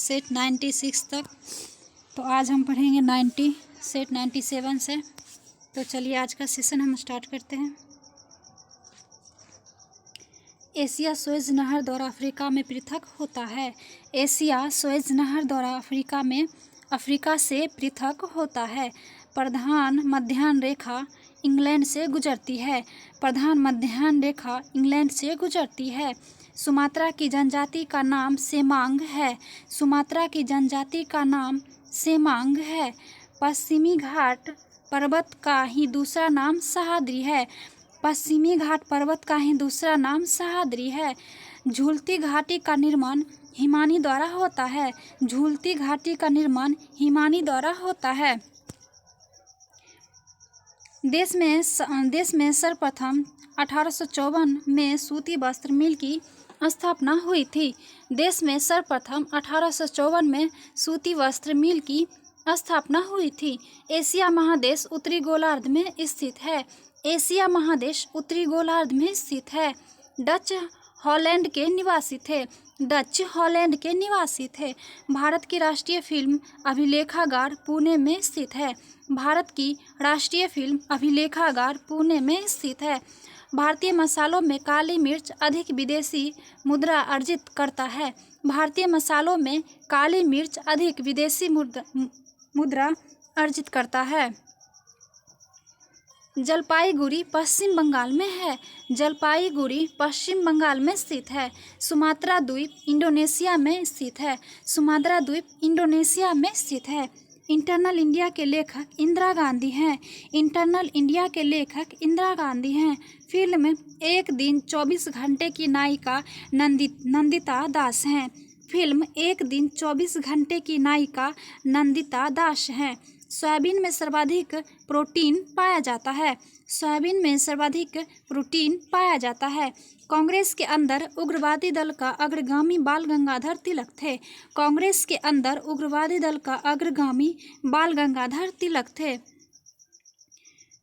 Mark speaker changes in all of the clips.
Speaker 1: Set 96 तक। तो आज हम पढ़ेंगे 90 सेट 97 से। तो चलिए आज का सेशन हम स्टार्ट करते हैं। एशिया सुएज नहर द्वारा अफ्रीका में पृथक होता है। एशिया सुएज नहर द्वारा अफ्रीका से पृथक होता है। प्रधान मध्याह्न रेखा इंग्लैंड से गुजरती है। प्रधान मध्याह्न रेखा इंग्लैंड से गुजरती है। सुमात्रा की जनजाति का नाम सेमांग है। सुमात्रा की जनजाति का नाम सेमांग है। पश्चिमी घाट पर्वत का ही दूसरा नाम सह्याद्री है। पश्चिमी घाट पर्वत का ही दूसरा नाम सह्याद्री है। झूलती घाटी का निर्माण हिमानी द्वारा होता है। झूलती घाटी का निर्माण हिमानी द्वारा होता है। देश में सर्वप्रथम 1854 में सूती वस्त्र मिल की स्थापना हुई थी। देश में सर्वप्रथम 1854 में सूती वस्त्र मिल की स्थापना हुई थी। एशिया महादेश उत्तरी गोलार्ध में स्थित है। एशिया महादेश उत्तरी गोलार्ध में स्थित है। डच हॉलैंड के निवासी थे। डच हॉलैंड के निवासी थे। भारत की राष्ट्रीय फिल्म अभिलेखागार पुणे में स्थित है। भारत की राष्ट्रीय फिल्म अभिलेखागार पुणे में स्थित है। भारतीय मसालों में काली मिर्च अधिक विदेशी मुद्रा अर्जित करता है। भारतीय मसालों में काली मिर्च अधिक विदेशी मुद्रा अर्जित करता है। जलपाईगुड़ी पश्चिम बंगाल में है। जलपाईगुड़ी पश्चिम बंगाल में स्थित है। सुमात्रा द्वीप इंडोनेशिया में स्थित है। सुमात्रा द्वीप इंडोनेशिया में स्थित है। इंटरनल इंडिया के लेखक इंदिरा गांधी हैं। इंटरनल इंडिया के लेखक इंदिरा गांधी हैं। फिल्म एक दिन 24 घंटे की नायिका नंदिता दास हैं। फिल्म एक दिन 24 घंटे की नायिका नंदिता दास हैं। सोयाबीन में सर्वाधिक प्रोटीन पाया जाता है। सोयाबीन में सर्वाधिक प्रोटीन पाया जाता है। कांग्रेस के अंदर उग्रवादी दल का अग्रगामी बाल गंगाधर तिलक थे। कांग्रेस के अंदर उग्रवादी दल का अग्रगामी बाल गंगाधर तिलक थे।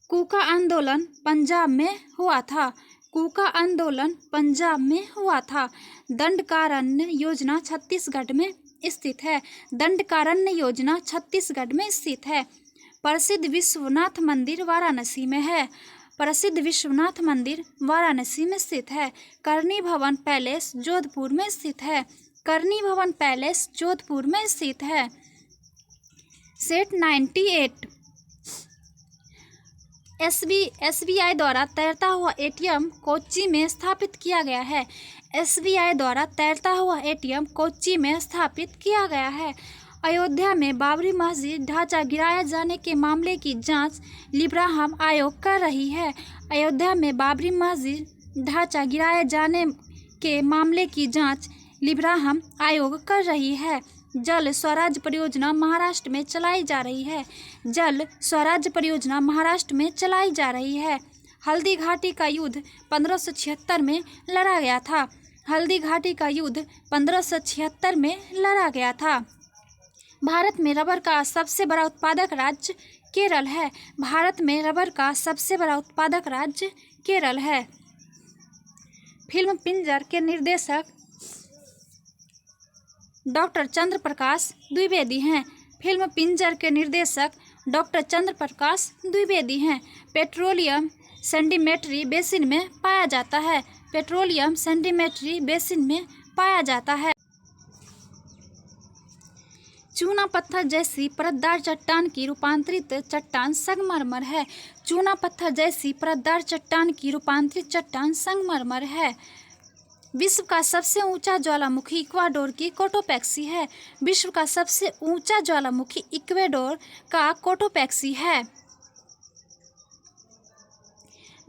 Speaker 1: कूका आंदोलन पंजाब में हुआ था। कूका आंदोलन पंजाब में हुआ था। दंडकारण्य योजना छत्तीसगढ़ में स्थित है। दंडकारण्य योजना छत्तीसगढ़ में स्थित है। प्रसिद्ध विश्वनाथ मंदिर वाराणसी में है। प्रसिद्ध विश्वनाथ मंदिर वाराणसी में स्थित है। करनी भवन पैलेस जोधपुर में स्थित है। करनी भवन पैलेस जोधपुर में स्थित है। सेट 98 एसबीआई द्वारा तैरता हुआ एटीएम कोच्चि में स्थापित किया गया है। एसबीआई द्वारा तैरता हुआ एटीएम कोच्चि में स्थापित किया गया है। अयोध्या में बाबरी मस्जिद ढांचा गिराए जाने के मामले की जांच लिब्राहम आयोग कर रही है। अयोध्या में बाबरी मस्जिद ढांचा गिराए जाने के मामले की जांच लिब्राहम आयोग कर रही है। जल स्वराज परियोजना महाराष्ट्र में चलाई जा रही है। जल स्वराज परियोजना महाराष्ट्र में चलाई जा रही है। हल्दी घाटी का युद्ध 1576 में लड़ा गया था। हल्दी घाटी का युद्ध 1576 में लड़ा गया था। भारत में रबर का सबसे बड़ा उत्पादक राज्य केरल है। भारत में रबर का सबसे बड़ा उत्पादक राज्य केरल है। फिल्म पिंजर के निर्देशक डॉक्टर चंद्र प्रकाश द्विवेदी हैं। फिल्म पिंजर के निर्देशक डॉक्टर चंद्र प्रकाश द्विवेदी हैं। पेट्रोलियम सेडिमेंट्री बेसिन में पाया जाता है। पेट्रोलियम सेडिमेंट्री बेसिन में पाया जाता है। चूना पत्थर जैसी परतदार चट्टान की रूपांतरित चट्टान संगमरमर है। चूना पत्थर जैसी परतदार चट्टान की रूपांतरित चट्टान संगमरमर है। विश्व का सबसे ऊंचा ज्वालामुखी इक्वाडोर की कोटोपैक्सी है। विश्व का सबसे ऊंचा ज्वालामुखी इक्वाडोर का कोटोपैक्सी है।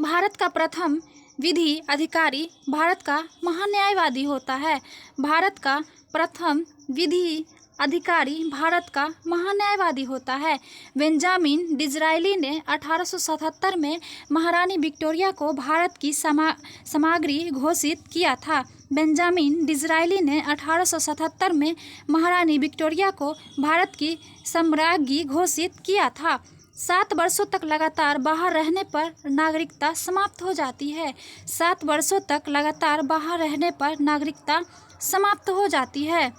Speaker 1: भारत का प्रथम विधि अधिकारी भारत का महान्यायवादी होता है। भारत का प्रथम विधि अधिकारी भारत का महान्यायवादी होता है। बेंजामिन डिज़रायली ने 1877 में महारानी विक्टोरिया को भारत की सामग्री घोषित किया था। बेंजामिन डिज़रायली ने 1877 में महारानी विक्टोरिया को भारत की साम्राज्ञी घोषित किया था। 7 वर्षों तक लगातार बाहर रहने पर नागरिकता समाप्त हो जाती है। 7 वर्षों तक लगातार बाहर रहने पर नागरिकता समाप्त हो जाती है।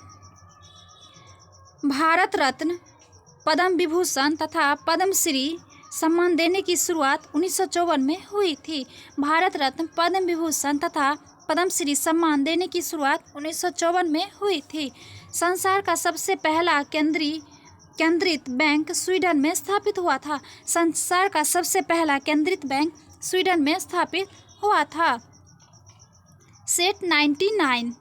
Speaker 1: भारत रत्न, पद्म विभूषण तथा पद्मश्री सम्मान देने की शुरुआत 1954 में हुई थी। भारत रत्न, पद्म विभूषण तथा पद्मश्री सम्मान देने की शुरुआत 1954 में हुई थी। संसार का सबसे पहला केंद्रित बैंक स्वीडन में स्थापित हुआ था। संसार का सबसे पहला केंद्रित बैंक स्वीडन में स्थापित हुआ था। सेट 99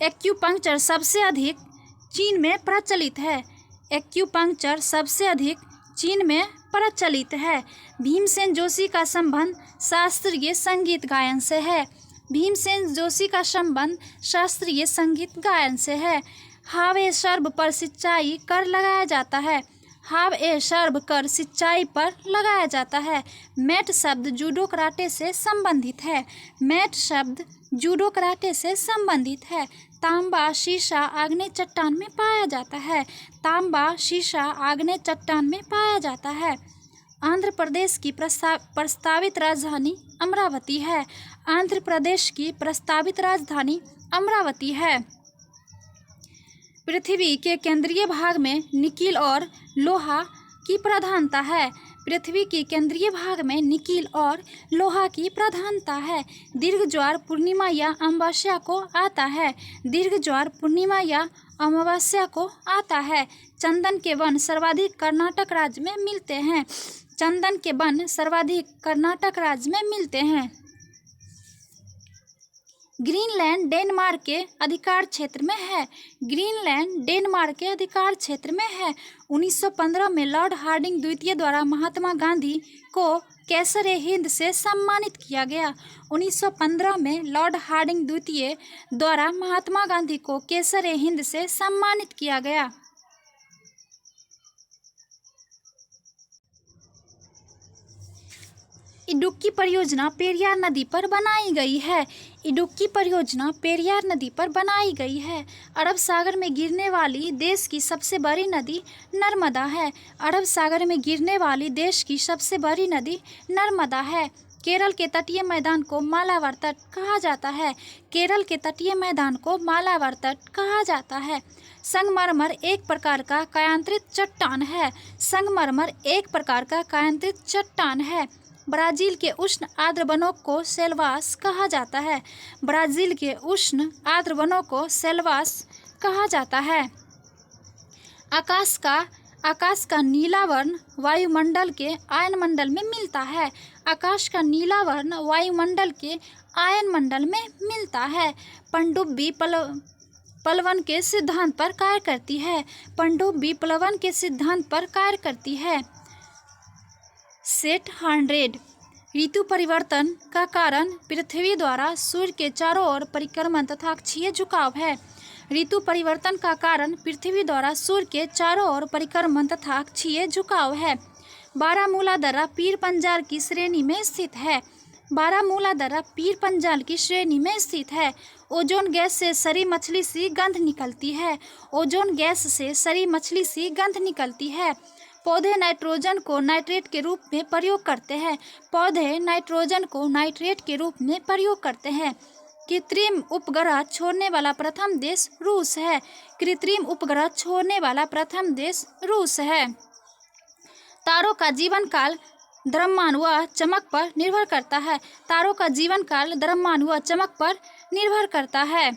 Speaker 1: एक्यूपंक्चर सबसे अधिक चीन में प्रचलित है। एक्यूपंक्चर सबसे अधिक चीन में प्रचलित है। भीमसेन जोशी का संबंध शास्त्रीय संगीत गायन से है। भीमसेन जोशी का संबंध शास्त्रीय संगीत गायन से है। हाव ए सर्व पर सिंचाई कर लगाया जाता है। हाव ए सर्व कर सिंचाई पर लगाया जाता है। मैट शब्द जूडो कराटे से संबंधित है। मैट शब्द जूडो कराटे से संबंधित है। तांबा शीशा आग्नेय चट्टान में पाया जाता है। तांबा शीशा आग्नेय चट्टान में पाया जाता है। आंध्र प्रदेश की प्रस्तावित राजधानी अमरावती है। आंध्र प्रदेश की प्रस्तावित राजधानी अमरावती है। पृथ्वी के केंद्रीय भाग में निकिल और लोहा की प्रधानता है। पृथ्वी के केंद्रीय भाग में निकिल और लोहा की प्रधानता है। दीर्घ ज्वार पूर्णिमा या अमावस्या को आता है। दीर्घ ज्वार पूर्णिमा या अमावस्या को आता है। चंदन के वन सर्वाधिक कर्नाटक राज्य में मिलते हैं। चंदन के वन सर्वाधिक कर्नाटक राज्य में मिलते हैं। ग्रीनलैंड डेनमार्क के अधिकार क्षेत्र में है। ग्रीनलैंड डेनमार्क के अधिकार क्षेत्र में है। 1915 में लॉर्ड हार्डिंग द्वितीय द्वारा महात्मा गांधी को कैसर-ए-हिंद से सम्मानित किया गया। 1915 में लॉर्ड हार्डिंग द्वितीय द्वारा महात्मा गांधी को कैसर-ए-हिंद से सम्मानित किया गया। इडुक्की परियोजना पेरियार नदी पर बनाई गई है। इडुक्की परियोजना पेरियार नदी पर बनाई गई है। अरब सागर में गिरने वाली देश की सबसे बड़ी नदी नर्मदा है। अरब सागर में गिरने वाली देश की सबसे बड़ी नदी नर्मदा है। केरल के तटीय मैदान को मालाबार तट कहा जाता है। केरल के तटीय मैदान को मालाबार तट कहा जाता है। संगमरमर एक प्रकार का कायांतरित चट्टान है। संगमरमर एक प्रकार का कायांतरित चट्टान है। ब्राज़ील के उष्ण आर्द्र वनों को सेल्वास कहा जाता है। ब्राज़ील के उष्ण आर्द्र वनों को सेल्वास कहा जाता है। आकाश का नीला वर्ण वायुमंडल के आयनमंडल में मिलता है। आकाश का नीला वर्ण वायुमंडल के आयनमंडल में मिलता है। पनडुब्बी प्लवन के सिद्धांत पर कार्य करती है। पनडुब्बी प्लवन के सिद्धांत पर कार्य करती है। सेट 100 ऋतु परिवर्तन का कारण पृथ्वी द्वारा सूर्य के चारों ओर परिक्रमण तथा अक्षीय झुकाव है। ऋतु परिवर्तन का कारण पृथ्वी द्वारा सूर्य के चारों ओर परिक्रमण तथा अक्षीय झुकाव है। बारामूला दर्रा पीर पंजाल की श्रेणी में स्थित है। बारामूला दर्रा पीर पंजाल की श्रेणी में स्थित है। ओजोन गैस से सड़ी मछली सी गंध निकलती है। ओजोन गैस से सड़ी मछली सी गंध निकलती है। पौधे नाइट्रोजन को नाइट्रेट के रूप में प्रयोग करते हैं। पौधे नाइट्रोजन को नाइट्रेट के रूप में प्रयोग करते हैं। कृत्रिम उपग्रह छोड़ने वाला प्रथम देश रूस है। कृत्रिम उपग्रह छोड़ने वाला प्रथम देश रूस है। तारों का जीवन काल द्रव्यमान व चमक पर निर्भर करता है। तारों का जीवन काल द्रव्यमान व चमक पर निर्भर करता है।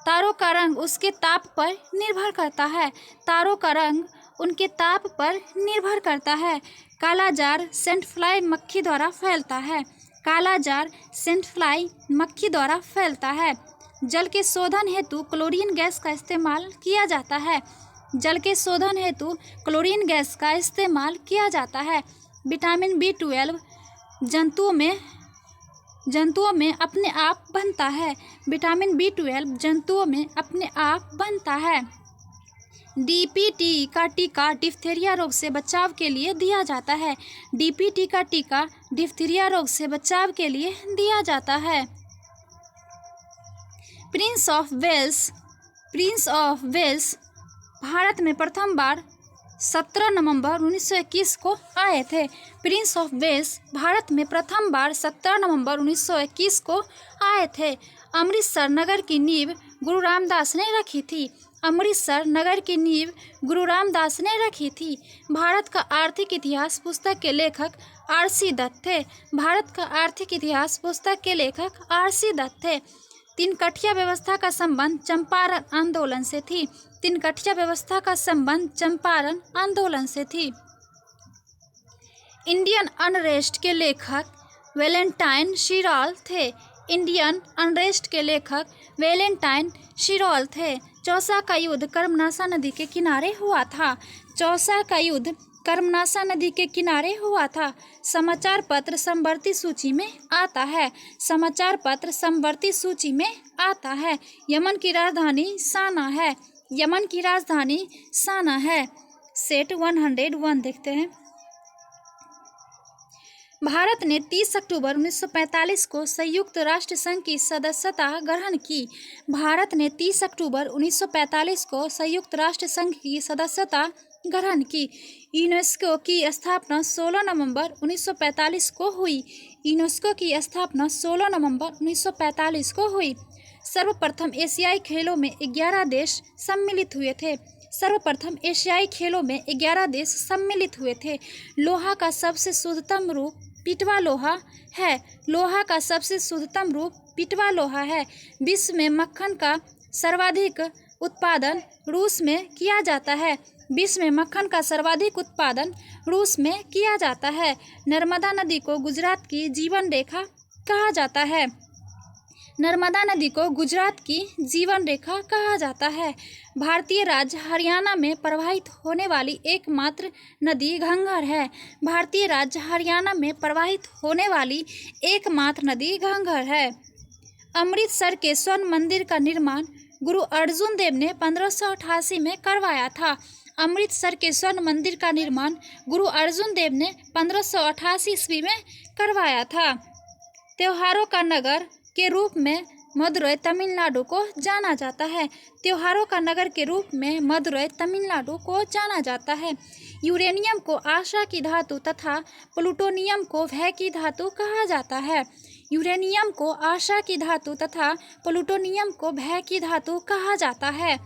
Speaker 1: तारों का रंग उसके ताप पर निर्भर करता है। तारों का रंग उनके ताप पर निर्भर करता है। कालाजार सेंटफ्लाई मक्खी द्वारा फैलता है। कालाजार सेंटफ्लाई मक्खी द्वारा फैलता है। जल के शोधन हेतु क्लोरीन गैस का इस्तेमाल किया जाता है। जल के शोधन हेतु क्लोरीन गैस का इस्तेमाल किया जाता है। विटामिन B12 जंतुओं में अपने आप बनता है। विटामिन B12 जंतुओं में अपने आप बनता है। DPT का टीका डिप्थीरिया रोग से बचाव के लिए दिया जाता है। DPT का टीका डिप्थीरिया रोग से बचाव के लिए दिया जाता है। प्रिंस ऑफ वेल्स भारत में प्रथम बार 17 नवंबर 1921 को आए थे। प्रिंस ऑफ वेल्स भारत में प्रथम बार 17 नवंबर 1921 को आए थे। अमृतसर नगर की नींव गुरु रामदास ने रखी थी? अमृतसर नगर की नींव गुरु रामदास ने रखी थी। भारत का आर्थिक इतिहास पुस्तक के लेखक आर.सी. दत्त थे। भारत का आर्थिक इतिहास पुस्तक के लेखक आर.सी. दत्त थे। तीन कठिया व्यवस्था का संबंध चंपारण आंदोलन से थी। तीन कठिया व्यवस्था का संबंध चंपारण आंदोलन से थी। इंडियन अनरेस्ट के लेखक वैलेंटाइन शिराल थे। इंडियन अनरेस्ट के लेखक वैलेंटाइन शिराल थे। चौसा का युद्ध कर्मनासा नदी के किनारे हुआ था। चौसा का युद्ध कर्मनासा नदी के किनारे हुआ था। समाचार पत्र समवर्ती सूची में आता है। समाचार पत्र समवर्ती सूची में आता है। यमन की राजधानी साना है। यमन की राजधानी साना है। सेट 101 देखते हैं। भारत ने 30 अक्टूबर 1945 को संयुक्त राष्ट्र संघ की सदस्यता ग्रहण की। भारत ने 30 अक्टूबर 1945 को संयुक्त राष्ट्र संघ की सदस्यता ग्रहण की। यूनेस्को की स्थापना 16 नवंबर 1945 को हुई। यूनेस्को की स्थापना 16 नवंबर 1945 को हुई। सर्वप्रथम एशियाई खेलों में 11 देश सम्मिलित हुए थे। सर्वप्रथम एशियाई खेलों में 11 देश सम्मिलित हुए थे। लोहा का सबसे शुद्धतम रूप पिटवा लोहा है। लोहा का सबसे शुद्धतम रूप पिटवा लोहा है। विश्व में मक्खन का सर्वाधिक उत्पादन रूस में किया जाता है। विश्व में मक्खन का सर्वाधिक उत्पादन रूस में किया जाता है। नर्मदा नदी को गुजरात की जीवन रेखा कहा जाता है। नर्मदा नदी को गुजरात की जीवन रेखा कहा जाता है। भारतीय राज्य हरियाणा में प्रवाहित होने वाली एकमात्र नदी घंघर है। भारतीय राज्य हरियाणा में प्रवाहित होने वाली एकमात्र नदी घंघर है। अमृतसर के स्वर्ण मंदिर का निर्माण गुरु अर्जुन देव ने 1588 में करवाया था। अमृतसर के स्वर्ण मंदिर का निर्माण गुरु अर्जुन देव ने 1588 ईस्वी में करवाया था। त्योहारों का नगर के रूप में मदुरई तमिलनाडु को जाना जाता है। त्योहारों का नगर के रूप में मदुरई तमिलनाडु को जाना जाता है। यूरेनियम को आशा की धातु तथा प्लूटोनियम को भय की धातु कहा जाता है। यूरेनियम को आशा की धातु तथा प्लूटोनियम को भय की धातु कहा जाता है।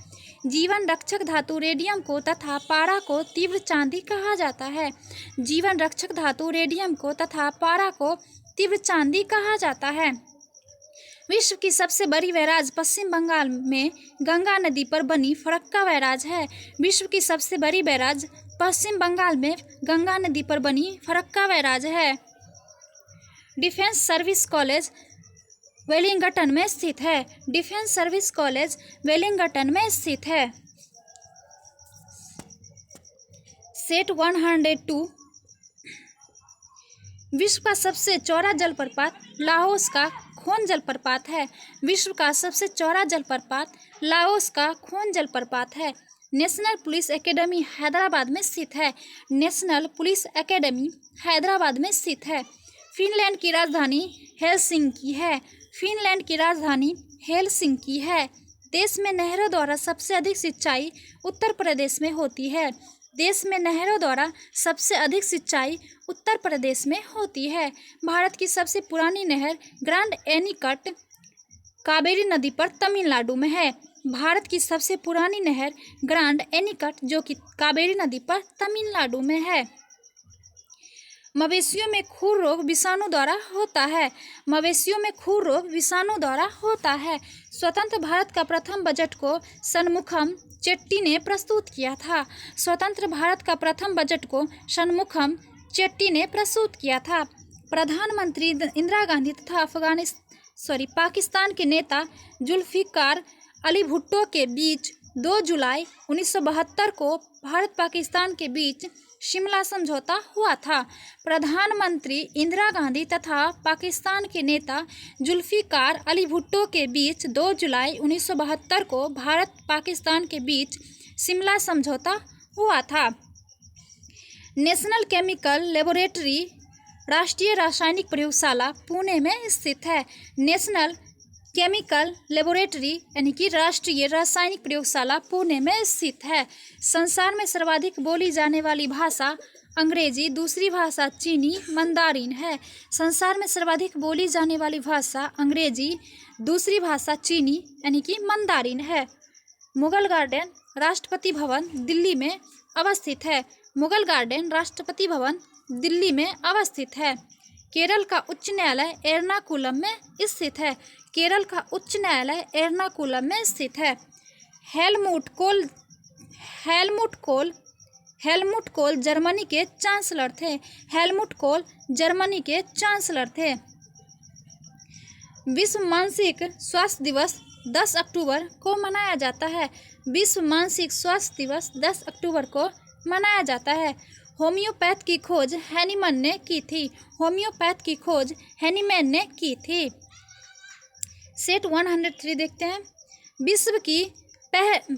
Speaker 1: जीवन रक्षक धातु रेडियम को तथा पारा को तीव्र चांदी कहा जाता है। जीवन रक्षक धातु रेडियम को तथा पारा को तीव्र चांदी कहा जाता है। विश्व की सबसे बड़ी बैराज पश्चिम बंगाल में गंगा नदी पर बनी फरक्का बैराज है। विश्व की सबसे बड़ी बैराज पश्चिम बंगाल में गंगा नदी पर बनी फरक्का बैराज है। डिफेंस सर्विस कॉलेज वेलिंगटन में स्थित है। डिफेंस सर्विस कॉलेज वेलिंगटन में स्थित है। सेट 102 विश्व का सबसे चौड़ा जलप्रपात लाओस का खोन जलप्रपात है। विश्व का सबसे चौड़ा जलप्रपात लाओस का खोन जलप्रपात है। नेशनल पुलिस एकेडमी हैदराबाद में स्थित है। नेशनल पुलिस एकेडमी हैदराबाद में स्थित है। फिनलैंड की राजधानी हेलसिंकी है। फिनलैंड की राजधानी हेलसिंकी है। देश में नहरों द्वारा सबसे अधिक सिंचाई उत्तर प्रदेश में होती है। देश में नहरों द्वारा सबसे अधिक सिंचाई उत्तर प्रदेश में होती है। भारत की सबसे पुरानी नहर ग्रैंड एनीकट कावेरी नदी पर तमिलनाडु में है। भारत की सबसे पुरानी नहर ग्रैंड एनीकट जो कि कावेरी नदी पर तमिलनाडु में है। मवेशियों में खुर रोग विषाणु द्वारा होता है। मवेशियों में खुर रोग विषाणु द्वारा होता है। स्वतंत्र भारत का प्रथम बजट को शनमुखम चेट्टी ने प्रस्तुत किया था। स्वतंत्र भारत का प्रथम बजट को शनमुखम चेट्टी ने प्रस्तुत किया था। प्रधानमंत्री इंदिरा गांधी तथा पाकिस्तान के नेता जुल्फिकार अली भुट्टो के बीच 2 जुलाई 1972 को भारत पाकिस्तान के बीच शिमला समझौता हुआ था। प्रधानमंत्री इंदिरा गांधी तथा पाकिस्तान के नेता जुल्फिकार अली भुट्टो के बीच 2 जुलाई 1972 को भारत पाकिस्तान के बीच शिमला समझौता हुआ था। नेशनल केमिकल लेबोरेटरी राष्ट्रीय रासायनिक प्रयोगशाला पुणे में स्थित है। नेशनल केमिकल लेबोरेटरी यानी कि राष्ट्रीय रासायनिक प्रयोगशाला पुणे में स्थित है। संसार में सर्वाधिक बोली जाने वाली भाषा अंग्रेजी दूसरी भाषा चीनी मंदारिन है। संसार में सर्वाधिक बोली जाने वाली भाषा अंग्रेजी दूसरी भाषा चीनी यानी कि मंदारिन है। मुगल गार्डन राष्ट्रपति भवन दिल्ली में अवस्थित है। मुगल गार्डन राष्ट्रपति भवन दिल्ली में अवस्थित है। केरल का उच्च न्यायालय एर्नाकुलम में स्थित है। केरल का उच्च न्यायालय एर्नाकुलम में स्थित है। हेलमुट कोल जर्मनी के चांसलर थे। हेलमुट कोल जर्मनी के चांसलर थे। विश्व मानसिक स्वास्थ्य दिवस 10 अक्टूबर को मनाया जाता है। विश्व मानसिक स्वास्थ्य दिवस 10 अक्टूबर को मनाया जाता है। होम्योपैथ की खोज हैनीमैन ने की थी। होम्योपैथ की खोज हैनीमैन ने की थी। सेट 103 देखते हैं।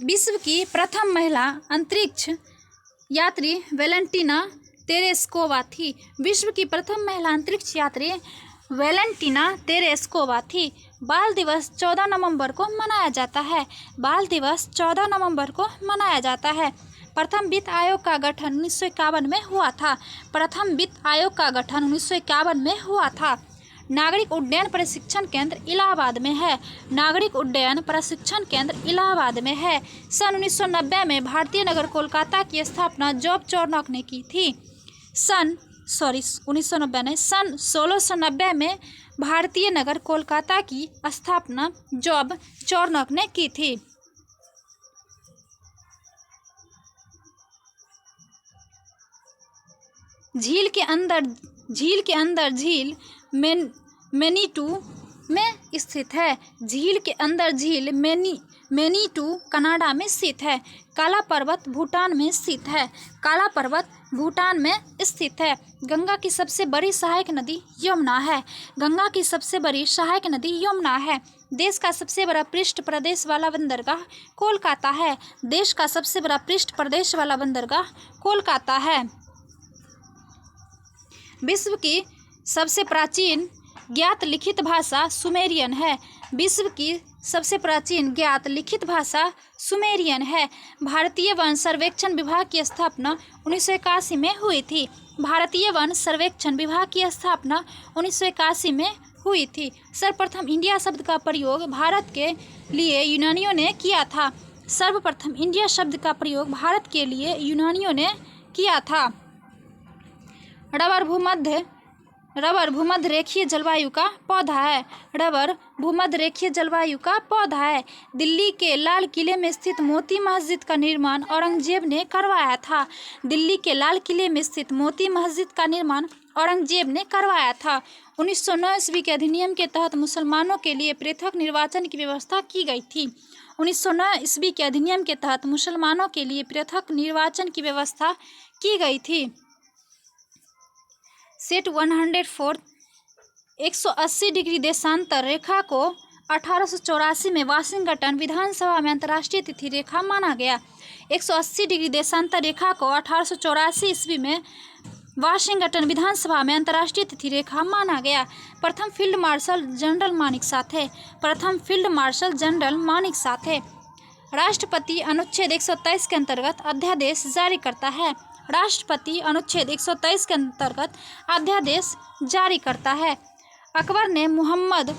Speaker 1: विश्व की प्रथम महिला अंतरिक्ष यात्री वेलेंटिना तेरेस्कोवा थी। विश्व की प्रथम महिला अंतरिक्ष यात्री वेलेंटिना तेरेस्कोवा थी। बाल दिवस 14 नवंबर को मनाया जाता है। बाल दिवस 14 नवंबर को मनाया जाता है। प्रथम वित्त आयोग का गठन 1951 में हुआ था। प्रथम वित्त आयोग का गठन 1951 में हुआ था। नागरिक उड्डयन प्रशिक्षण केंद्र इलाहाबाद में है। नागरिक उड्डयन प्रशिक्षण केंद्र इलाहाबाद में है। सन 1990 में भारतीय नगर कोलकाता की स्थापना जॉब चॉर्नॉक ने की थी। सन 1690 में भारतीय नगर कोलकाता की स्थापना जॉब चॉर्नॉक ने की थी। झील के अंदर झील मैनीटू में स्थित है। झील के अंदर झील मैनीटू कनाडा में स्थित है। काला पर्वत भूटान में स्थित है। काला पर्वत भूटान में स्थित है। गंगा की सबसे बड़ी सहायक नदी यमुना है। गंगा की सबसे बड़ी सहायक नदी यमुना है। देश का सबसे बड़ा पृष्ठ प्रदेश वाला बंदरगाह कोलकाता है। देश का सबसे बड़ा पृष्ठ प्रदेश वाला बंदरगाह कोलकाता है। विश्व की सबसे प्राचीन ज्ञात लिखित भाषा सुमेरियन है। विश्व की सबसे प्राचीन ज्ञात लिखित भाषा सुमेरियन है। भारतीय वन सर्वेक्षण विभाग की स्थापना 1981 में हुई थी। भारतीय वन सर्वेक्षण विभाग की स्थापना 1981 में हुई थी। सर्वप्रथम इंडिया शब्द का प्रयोग भारत के लिए यूनानियों ने किया था। सर्वप्रथम इंडिया शब्द का प्रयोग भारत के लिए यूनानियों ने किया था। रबर भूमध्य रेखीय जलवायु का पौधा है। रबर भूमध्य रेखीय जलवायु का पौधा है। दिल्ली के लाल किले में स्थित मोती मस्जिद का निर्माण औरंगजेब ने करवाया था। दिल्ली के लाल किले में स्थित मोती मस्जिद का निर्माण औरंगजेब ने करवाया था। 1909 ईस्वी के अधिनियम के तहत मुसलमानों के लिए पृथक निर्वाचन की व्यवस्था की गई थी। 1909 ईस्वी के अधिनियम के तहत मुसलमानों के लिए पृथक निर्वाचन की व्यवस्था की गई थी। सेट 104 180 डिग्री देशांतर रेखा को 1884 में वाशिंगटन विधानसभा में अंतर्राष्ट्रीय तिथि रेखा माना गया। 180 डिग्री देशांतर रेखा को 1884 ईस्वी में वाशिंगटन विधानसभा में अंतर्राष्ट्रीय तिथि रेखा माना गया। प्रथम field marshal general Manik Shaw थे। प्रथम field marshal general Manik Shaw थे। राष्ट्रपति अनुच्छेद 123 के अंतर्गत अध्यादेश जारी करता है। राष्ट्रपति अनुच्छेद 123 के अंतर्गत अध्यादेश जारी करता है। अकबर ने मोहम्मद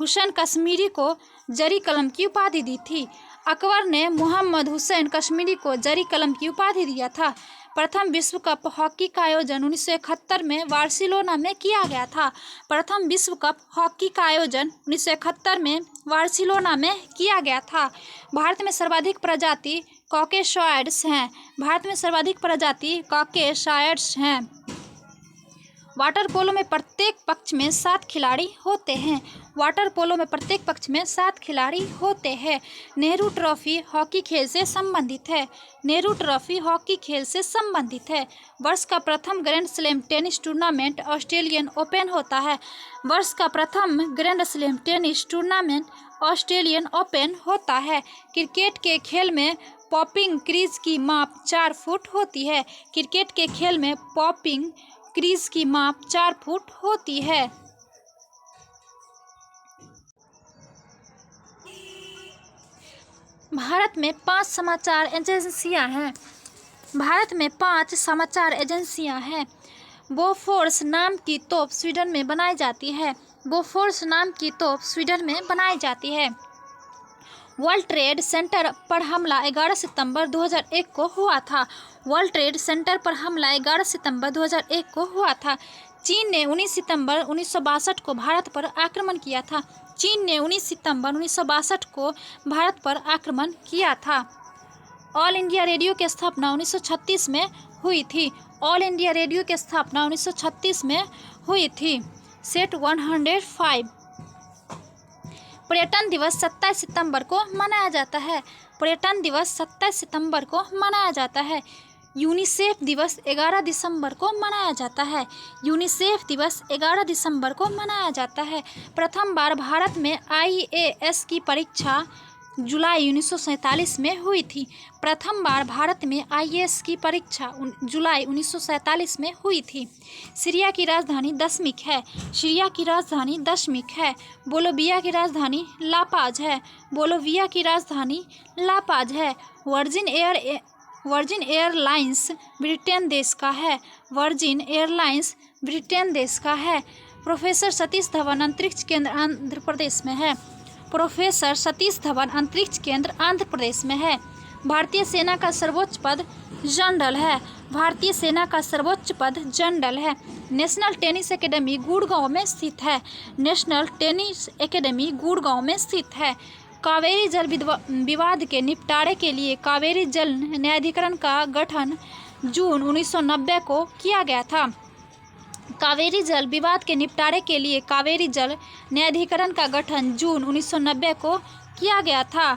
Speaker 1: हुसैन कश्मीरी को जरी कलम की उपाधि दी थी। अकबर ने मोहम्मद हुसैन कश्मीरी को जरी कलम की उपाधि दिया था। प्रथम विश्व कप हॉकी का आयोजन 1971 में बार्सिलोना में किया गया था। प्रथम विश्व कप हॉकी का आयोजन 1971 में बार्सिलोना में किया गया था। भारत में सर्वाधिक प्रजाति कॉकेशॉइड्स हैं। भारत में सर्वाधिक प्रजाति कॉकेशॉइड्स हैं। वाटर पोलो में प्रत्येक पक्ष में 7 खिलाड़ी होते हैं। वाटर पोलो में प्रत्येक पक्ष में 7 खिलाड़ी होते हैं। नेहरू ट्रॉफी हॉकी खेल से संबंधित है। नेहरू ट्रॉफी हॉकी खेल से संबंधित है। वर्ष का प्रथम grand slam tennis tournament Australian open होता है। वर्ष का प्रथम grand slam tennis tournament Australian open होता है। क्रिकेट के खेल में पॉपिंग क्रीज की माप 4 फुट होती है। क्रिकेट के खेल में पॉपिंग क्रीज की माप 4 फुट होती है। भारत में 5 समाचार एजेंसियां हैं। भारत में 5 समाचार एजेंसियां हैं। बोफोर्स नाम की तोप स्वीडन में बनाई जाती है। बोफोर्स नाम की तोप स्वीडन में बनाई जाती है। वर्ल्ड ट्रेड सेंटर पर हमला 11 सितंबर 2001 को हुआ था। वर्ल्ड ट्रेड सेंटर पर हमला 11 सितंबर 2001 को हुआ था। चीन ने 19 सितंबर 1962 को भारत पर आक्रमण किया था। चीन ने 19 सितंबर 1962 को भारत पर आक्रमण किया था। ऑल इंडिया रेडियो की स्थापना 1936 में हुई थी। ऑल इंडिया रेडियो की स्थापना 1936 में हुई थी। सेट 105। पर्यटन दिवस 27 सितंबर को मनाया जाता है। पर्यटन दिवस 27 सितंबर को मनाया जाता है। यूनिसेफ दिवस 11 दिसंबर को मनाया जाता है। यूनिसेफ दिवस 11 दिसंबर को मनाया जाता है। प्रथम बार भारत में IAS की परीक्षा जुलाई 1947 में हुई थी। प्रथम बार भारत में IAS की परीक्षा जुलाई 1947 में हुई थी। सीरिया की राजधानी दशमिक है। सीरिया की राजधानी दशमिक है। बोलोविया की राजधानी लापाज है। बोलोविया की राजधानी लापाज है। वर्जिन एयरलाइंस ब्रिटेन देश का है। वर्जिन एयरलाइंस ब्रिटेन देश का है। प्रोफेसर सतीश धवन अंतरिक्ष केंद्र आंध्र प्रदेश में है। प्रोफेसर सतीश धवन अंतरिक्ष केंद्र आंध्र प्रदेश में है। भारतीय सेना का सर्वोच्च पद जनरल है। भारतीय सेना का सर्वोच्च पद जनरल है। नेशनल टेनिस एकेडमी गुड़गांव में स्थित है। नेशनल टेनिस एकेडमी गुड़गांव में स्थित है। कावेरी जल विवाद के निपटारे के लिए कावेरी जल न्यायाधिकरण का गठन जून 1990 को किया गया था। कावेरी जल विवाद के निपटारे के लिए कावेरी जल न्यायाधिकरण का गठन जून 1990 को किया गया था।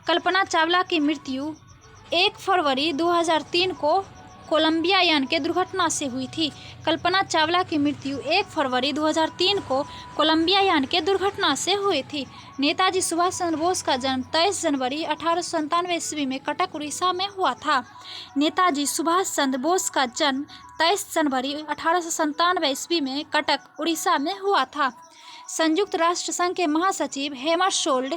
Speaker 1: कल्पना चावला की मृत्यु 1 फरवरी 2003 को कोलंबिया यान के दुर्घटना से हुई थी। कल्पना चावला की मृत्यु 1 फरवरी 2003 को कोलंबिया यान के दुर्घटना से हुई थी। नेताजी सुभाष चंद्र बोस का जन्म 23 जनवरी 1897 ईस्वी में कटक उड़ीसा में हुआ था। नेताजी सुभाष चंद्र बोस का जन्म 23 जनवरी 1897 ईस्वी में कटक उड़ीसा में हुआ था। संयुक्त राष्ट्र संघ के महासचिव हेमरशोल्ड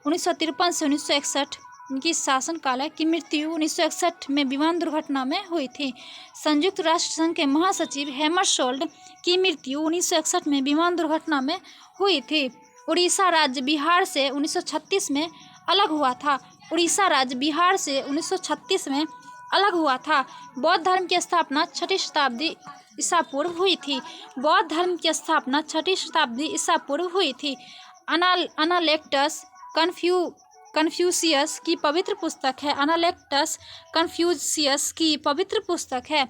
Speaker 1: 1953 से 1961 की शासनकाल की मृत्यु 1961 में विमान दुर्घटना में हुई थी। संयुक्त राष्ट्र संघ के महासचिव हेमरशोल्ड की मृत्यु 1961 में विमान दुर्घटना में हुई थी। उड़ीसा राज्य बिहार से 1936 में अलग हुआ था। उड़ीसा राज्य बिहार से 1936 में अलग हुआ था। बौद्ध धर्म की स्थापना 6वीं शताब्दी ईसा पूर्व हुई थी। बौद्ध धर्म की स्थापना 6वीं शताब्दी ईसा पूर्व हुई थी। अनालेक्टस कन्फ्यूशियस की पवित्र पुस्तक है। अनालेक्टस कन्फ्यूशियस की पवित्र पुस्तक है।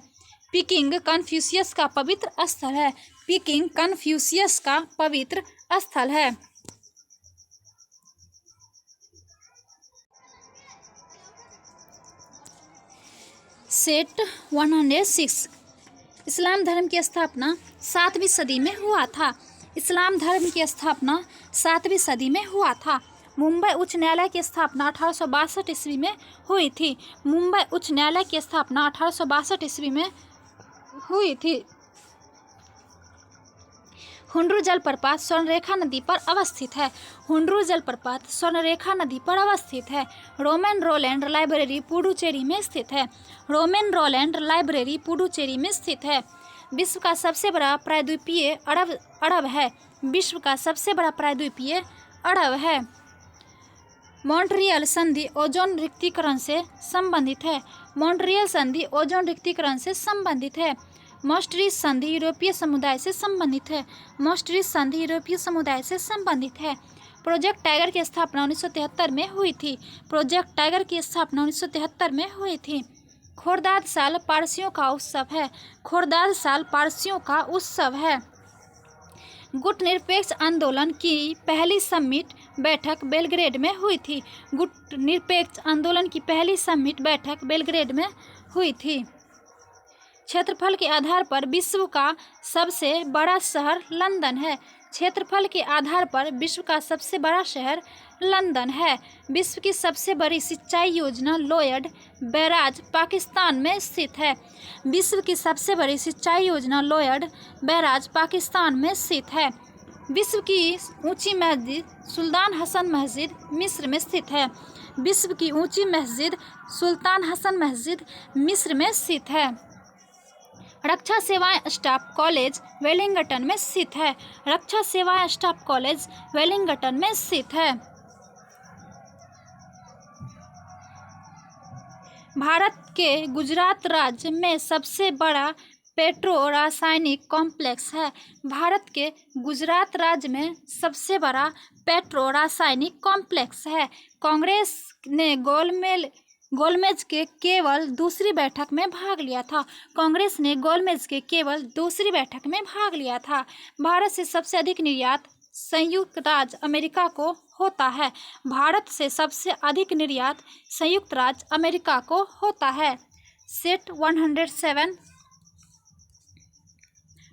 Speaker 1: पीकिंग कन्फ्यूशियस का पवित्र स्थल है। पीकिंग कन्फ्यूशियस का पवित्र स्थल है। सेट 106। इस्लाम धर्म की स्थापना 7वीं सदी में हुआ था। इस्लाम धर्म की स्थापना 7वीं सदी में हुआ था। मुंबई उच्च न्यायालय की स्थापना 1862 ईस्वी में हुई थी। मुंबई उच्च न्यायालय की स्थापना 1862 ईस्वी में हुई थी। हुंड्रू जलप्रपात स्वर्णरेखा नदी पर अवस्थित है। हुंड्रू जलप्रपात स्वर्णरेखा नदी पर अवस्थित है। रोमन रोलैंड लाइब्रेरी पुडुचेरी में स्थित है। रोमन रोलैंड लाइब्रेरी पुडुचेरी में स्थित है। विश्व का सबसे बड़ा प्रायद्वीपीय अरब है। विश्व का सबसे बड़ा प्रायद्वीपीय अरब है। मॉन्ट्रियल संधि ओजोन रिक्तीकरण से संबंधित है। मॉन्ट्रियल संधि ओजोन रिक्तीकरण से संबंधित है। मॉस्ट्रिच संधि यूरोपीय समुदाय से संबंधित है। मॉस्ट्रिच संधि यूरोपीय समुदाय से संबंधित है। प्रोजेक्ट टाइगर की स्थापना 1973 में हुई थी। प्रोजेक्ट टाइगर की स्थापना 1973 में हुई थी। खोरदाद साल पारसियों का उत्सव है। खोरदाद साल पारसियों का उत्सव है। गुट निरपेक्ष आंदोलन की पहली समिट बैठक बेलग्रेड में हुई थी। गुट निरपेक्ष आंदोलन की पहली समिट बैठक बेलग्रेड में हुई थी। क्षेत्रफल के आधार पर विश्व का सबसे बड़ा शहर लंदन है। क्षेत्रफल के आधार पर विश्व का सबसे बड़ा शहर लंदन है। विश्व की सबसे बड़ी सिंचाई योजना लोयड बैराज पाकिस्तान में स्थित है। विश्व की सबसे बड़ी सिंचाई योजना लोयड बैराज पाकिस्तान में स्थित है। विश्व की ऊंची मस्जिद सुल्तान हसन मस्जिद मिस्र में स्थित है। विश्व की ऊंची मस्जिद सुल्तान हसन मस्जिद मिस्र में स्थित है। रक्षा सेवाएं स्टाफ कॉलेज वेलिंगटन में स्थित है। रक्षा सेवाएं स्टाफ कॉलेज वेलिंगटन में स्थित है। भारत के गुजरात राज्य में सबसे बड़ा पेट्रो रासायनिक कॉम्प्लेक्स है। भारत के गुजरात राज्य में सबसे बड़ा पेट्रो रासायनिक कॉम्प्लेक्स है। कांग्रेस ने गोलमेज के केवल दूसरी बैठक में भाग लिया था। कांग्रेस ने गोलमेज के केवल दूसरी बैठक में भाग लिया था। भारत से सबसे अधिक निर्यात संयुक्त राज्य अमेरिका को होता है। भारत से सबसे अधिक निर्यात संयुक्त राज्य अमेरिका को होता है। सेट 107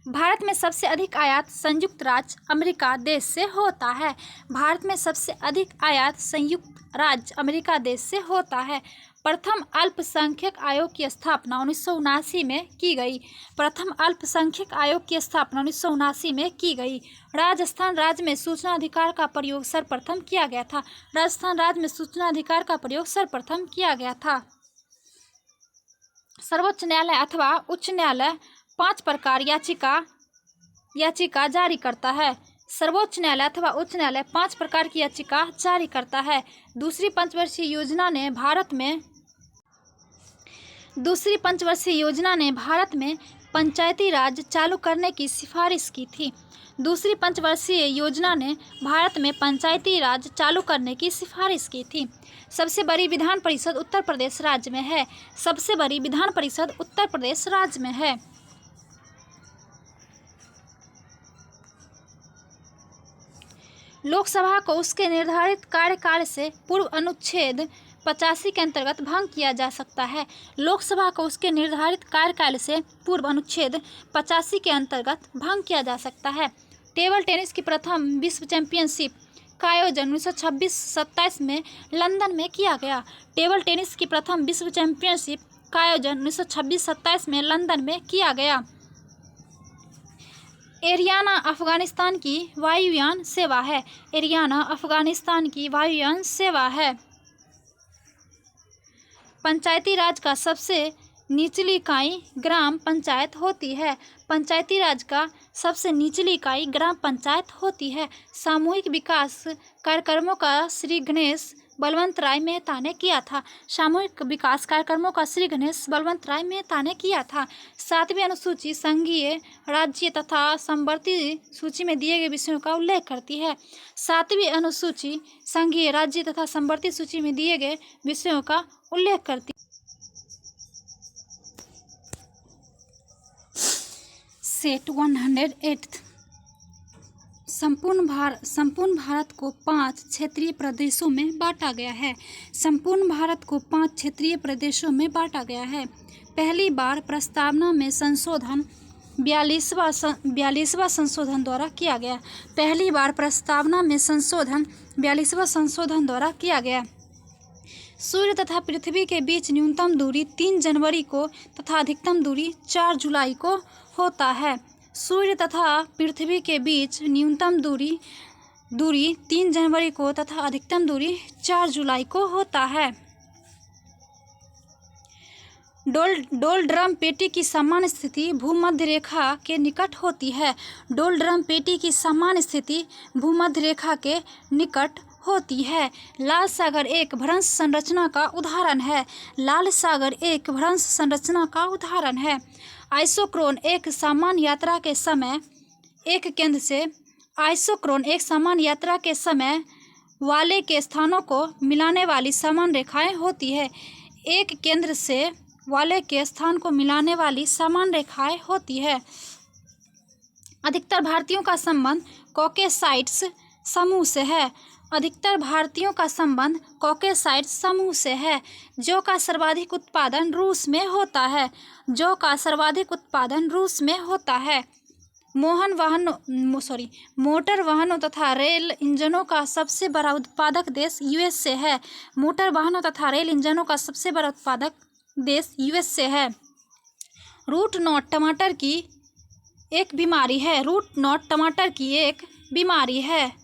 Speaker 1: भारत में सबसे अधिक आयात संयुक्त राज्य अमेरिका देश से होता है। भारत में सबसे अधिक आयात संयुक्त राज्य अमेरिका देश से होता है। प्रथम अल्पसंख्यक आयोग की स्थापना 1979 में की गई। प्रथम अल्पसंख्यक आयोग की स्थापना 1979 में की गई। राजस्थान राज्य में सूचना अधिकार का प्रयोग सर्वप्रथम किया गया था। राजस्थान राज्य में सूचना अधिकार का प्रयोग सर्वप्रथम किया गया था। सर्वोच्च न्यायालय अथवा उच्च न्यायालय 5 प्रकार याचिका जारी करता है। सर्वोच्च न्यायालय अथवा उच्च न्यायालय 5 प्रकार की याचिका जारी करता है। दूसरी पंचवर्षीय योजना ने भारत में पंचायती राज चालू करने की सिफारिश की थी। दूसरी पंचवर्षीय योजना ने भारत में पंचायती राज चालू करने की सिफारिश की थी। सबसे बड़ी विधान परिषद उत्तर प्रदेश राज्य में है। सबसे बड़ी विधान परिषद उत्तर प्रदेश राज्य में है। लोकसभा को उसके निर्धारित कार्यकाल से पूर्व अनुच्छेद 85 के अंतर्गत भंग किया जा सकता है। लोकसभा को उसके निर्धारित कार्यकाल से पूर्व अनुच्छेद 85 के अंतर्गत भंग किया जा सकता है। टेबल टेनिस की प्रथम विश्व चैंपियनशिप का आयोजन 1926-27 में लंदन में किया गया। टेबल टेनिस की प्रथम विश्व चैंपियनशिप का आयोजन 1926-27 में लंदन में किया गया। एरियाना अफगानिस्तान की वायुयान सेवा है। एरियाना अफगानिस्तान की वायुयान सेवा है। पंचायती राज का सबसे निचली इकाई ग्राम पंचायत होती है। पंचायती राज का सबसे निचली इकाई ग्राम पंचायत होती है। सामूहिक विकास कार्यक्रमों का श्री गणेश बलवंत राय मेहता ने किया था। सामूहिक विकास कार्यक्रमों का श्री गणेश बलवंत राय मेहता ने किया था। 7वीं अनुसूची संघीय राज्य तथा समवर्ती सूची में दिए गए विषयों का उल्लेख करती है। 7वीं अनुसूची संघीय राज्य तथा समवर्ती सूची में दिए गए विषयों का उल्लेख करती है। सेट 108 संपूर्ण भारत को 5 क्षेत्रीय प्रदेशों में बांटा गया है। संपूर्ण भारत को 5 क्षेत्रीय प्रदेशों में बांटा गया है। पहली बार प्रस्तावना में संशोधन 42वां संशोधन द्वारा किया गया। पहली बार प्रस्तावना में संशोधन 42वां संशोधन द्वारा किया गया। सूर्य तथा पृथ्वी के बीच न्यूनतम दूरी 3 जनवरी को तथा अधिकतम दूरी 4 जुलाई को होता है। सूर्य तथा पृथ्वी के बीच न्यूनतम दूरी 3 जनवरी को तथा अधिकतम दूरी 4 जुलाई को होता है। डोल ड्रम पेटी की सामान्य स्थिति भूमध्य रेखा के निकट होती है। डोल ड्रम पेटी की सामान्य स्थिति भूमध्य रेखा के निकट होती है। लाल सागर एक भ्रंश संरचना का उदाहरण है। लाल सागर एक भ्रंश संरचना का उदाहरण है। आइसोक्रोन एक सामान्य यात्रा के समय वाले के स्थानों को मिलाने वाली समान रेखाएं होती है। एक केंद्र से वाले के स्थान को मिलाने वाली समान रेखाएं होती है। अधिकतर भारतीयों का संबंध कॉकेसाइट्स समूह से है। अधिकतर भारतीयों का संबंध कॉकेसाइट्स समूह से है। जौ का सर्वाधिक उत्पादन रूस में होता है। जौ का सर्वाधिक उत्पादन रूस में होता है। मोटर वाहनों तथा रेल इंजनों का सबसे बड़ा उत्पादक देश यूएसए है। मोटर वाहनों तथा रेल इंजनों का सबसे बड़ा उत्पादक देश यूएसए है। रूट नॉट टमाटर की एक बीमारी है। रूट नॉट टमाटर की एक बीमारी है।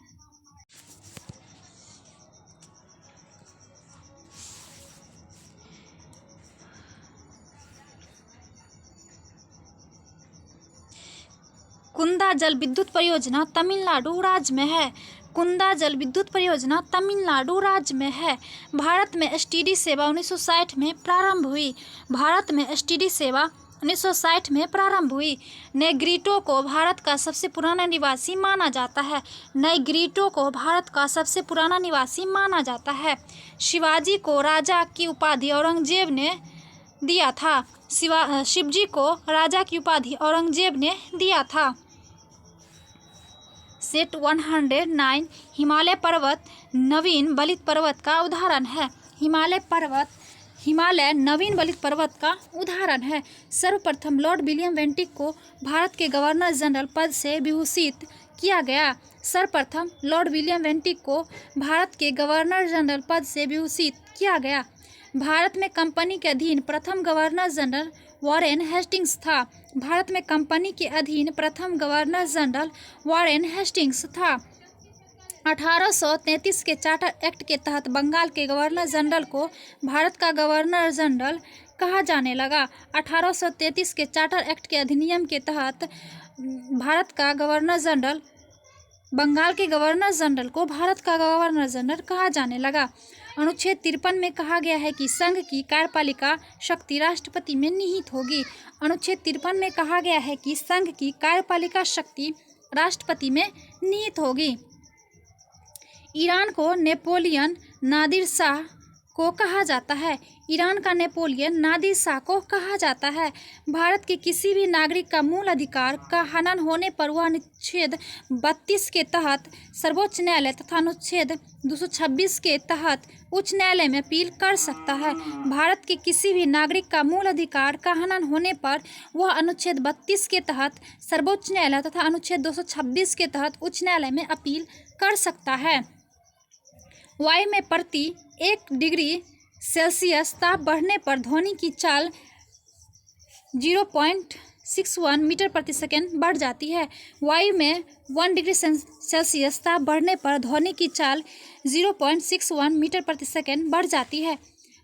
Speaker 1: कुंदा जल विद्युत परियोजना तमिलनाडु राज्य में है। कुंदा जल विद्युत परियोजना तमिलनाडु राज्य में है। भारत में एसटीडी सेवा 1960 में प्रारंभ हुई। भारत में एसटीडी सेवा 1960 में प्रारंभ हुई। नेग्रिटो को भारत का सबसे पुराना निवासी माना जाता है। नेग्रिटो को भारत का सबसे पुराना निवासी माना जाता है। शिवाजी को राजा की उपाधि औरंगजेब ने दिया था। शिवजी को राजा की उपाधि औरंगजेब ने दिया था। सेट 109 हिमालय पर्वत नवीन बलित पर्वत का उदाहरण है। हिमालय नवीन बलित पर्वत का उदाहरण है। सर्वप्रथम लॉर्ड विलियम बेंटिक को भारत के गवर्नर जनरल पद से विभूषित किया गया। सर्वप्रथम लॉर्ड विलियम बेंटिक को भारत के गवर्नर जनरल पद से विभूषित किया गया। भारत में कंपनी के अधीन प्रथम गवर्नर जनरल वॉरेन हेस्टिंग्स था। भारत में कंपनी के अधीन प्रथम गवर्नर जनरल वॉरेन हेस्टिंग्स था। 1833 के चार्टर एक्ट के तहत बंगाल के गवर्नर जनरल को भारत का गवर्नर जनरल कहा जाने लगा। 1833 के चार्टर एक्ट के अधिनियम के तहत भारत का गवर्नर जनरल बंगाल के गवर्नर जनरल को भारत का गवर्नर जनरल कहा जाने लगा। अनुच्छेद 53 में कहा गया है कि संघ की कार्यपालिका शक्ति राष्ट्रपति में निहित होगी। अनुच्छेद 53 में कहा गया है कि संघ की कार्यपालिका शक्ति राष्ट्रपति में निहित होगी। ईरान को नेपोलियन नादिर शाह को कहा जाता है। ईरान का नेपोलियन नादिर शाह को कहा जाता है। भारत के किसी भी नागरिक का मूल अधिकार का हनन होने पर वह अनुच्छेद 32 के तहत सर्वोच्च न्यायालय तथा अनुच्छेद 226 के तहत उच्च न्यायालय में अपील कर सकता है। भारत के किसी भी नागरिक का मूल अधिकार का हनन होने पर वह अनुच्छेद 32 के तहत सर्वोच्च न्यायालय तथा अनुच्छेद 226 के तहत उच्च न्यायालय में अपील कर सकता है। वायु में प्रति 1 डिग्री सेल्सियस ताप बढ़ने पर ध्वनि की चाल 0.61 मीटर प्रति सेकंड बढ़ जाती है। वायु में 1 डिग्री सेल्सियस ताप बढ़ने पर ध्वनि की चाल 0.61 मीटर प्रति सेकंड बढ़ जाती है।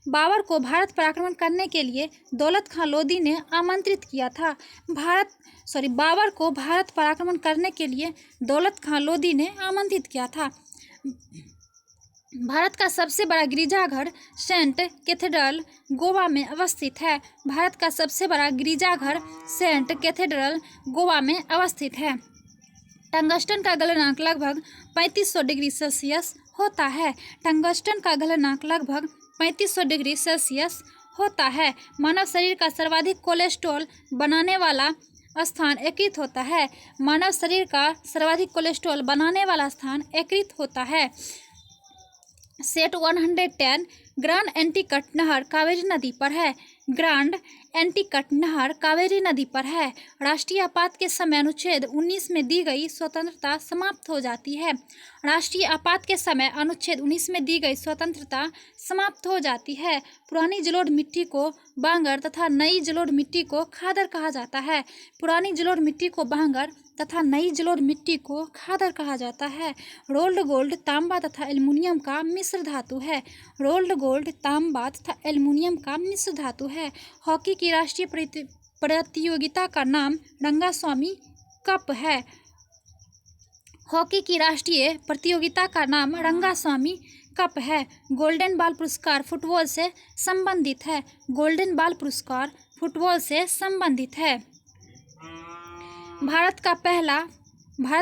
Speaker 1: बाबर को भारत पर आक्रमण करने के लिए दौलत खां लोदी ने आमंत्रित किया था। बाबर को भारत पर आक्रमण करने के लिए दौलत खां लोदी ने आमंत्रित किया था। भारत का सबसे बड़ा गिरजाघर सेंट कैथेड्रल गोवा में अवस्थित है। भारत का सबसे बड़ा गिरजाघर सेंट कैथेड्रल गोवा में अवस्थित है। टंगस्टन का गलनांक लगभग 3500 डिग्री सेल्सियस होता है। टंगस्टन का गलनांक लगभग 3500 डिग्री सेल्सियस होता है। मानव शरीर का सर्वाधिक कोलेस्ट्रॉल बनाने वाला स्थान यकृत होता है। मानव शरीर का सर्वाधिक कोलेस्ट्रॉल बनाने वाला स्थान यकृत होता है। सेट 110 ग्रांड एंटीकट नहर कावेरी नदी पर है। ग्रांड एंटीकट नहर कावेरी नदी पर है। राष्ट्रीय आपात के समय अनुच्छेद 19 में दी गई स्वतंत्रता समाप्त हो जाती है। राष्ट्रीय आपात के समय अनुच्छेद 19 में दी गई स्वतंत्रता समाप्त हो जाती है। पुरानी जलोढ़ मिट्टी को बांगर तथा नई जलोढ़ मिट्टी को खादर कहा जाता है। पुरानी जलोढ़ मिट्टी को बांगर तथा नई जलोढ़ मिट्टी को खादर कहा जाता है। रोल्ड गोल्ड तांबा तथा एल्युमिनियम का मिश्र धातु है। रोल्ड गोल्ड तांबा तथा एल्युमिनियम का मिश्र धातु है। हॉकी की राष्ट्रीय प्रतियोगिता का नाम रंगास्वामी कप है। हॉकी की राष्ट्रीय प्रतियोगिता का नाम रंगास्वामी कप है। गोल्डन बॉल पुरस्कार फुटबॉल से संबंधित है। गोल्डन बॉल पुरस्कार फुटबॉल से संबंधित है। भारत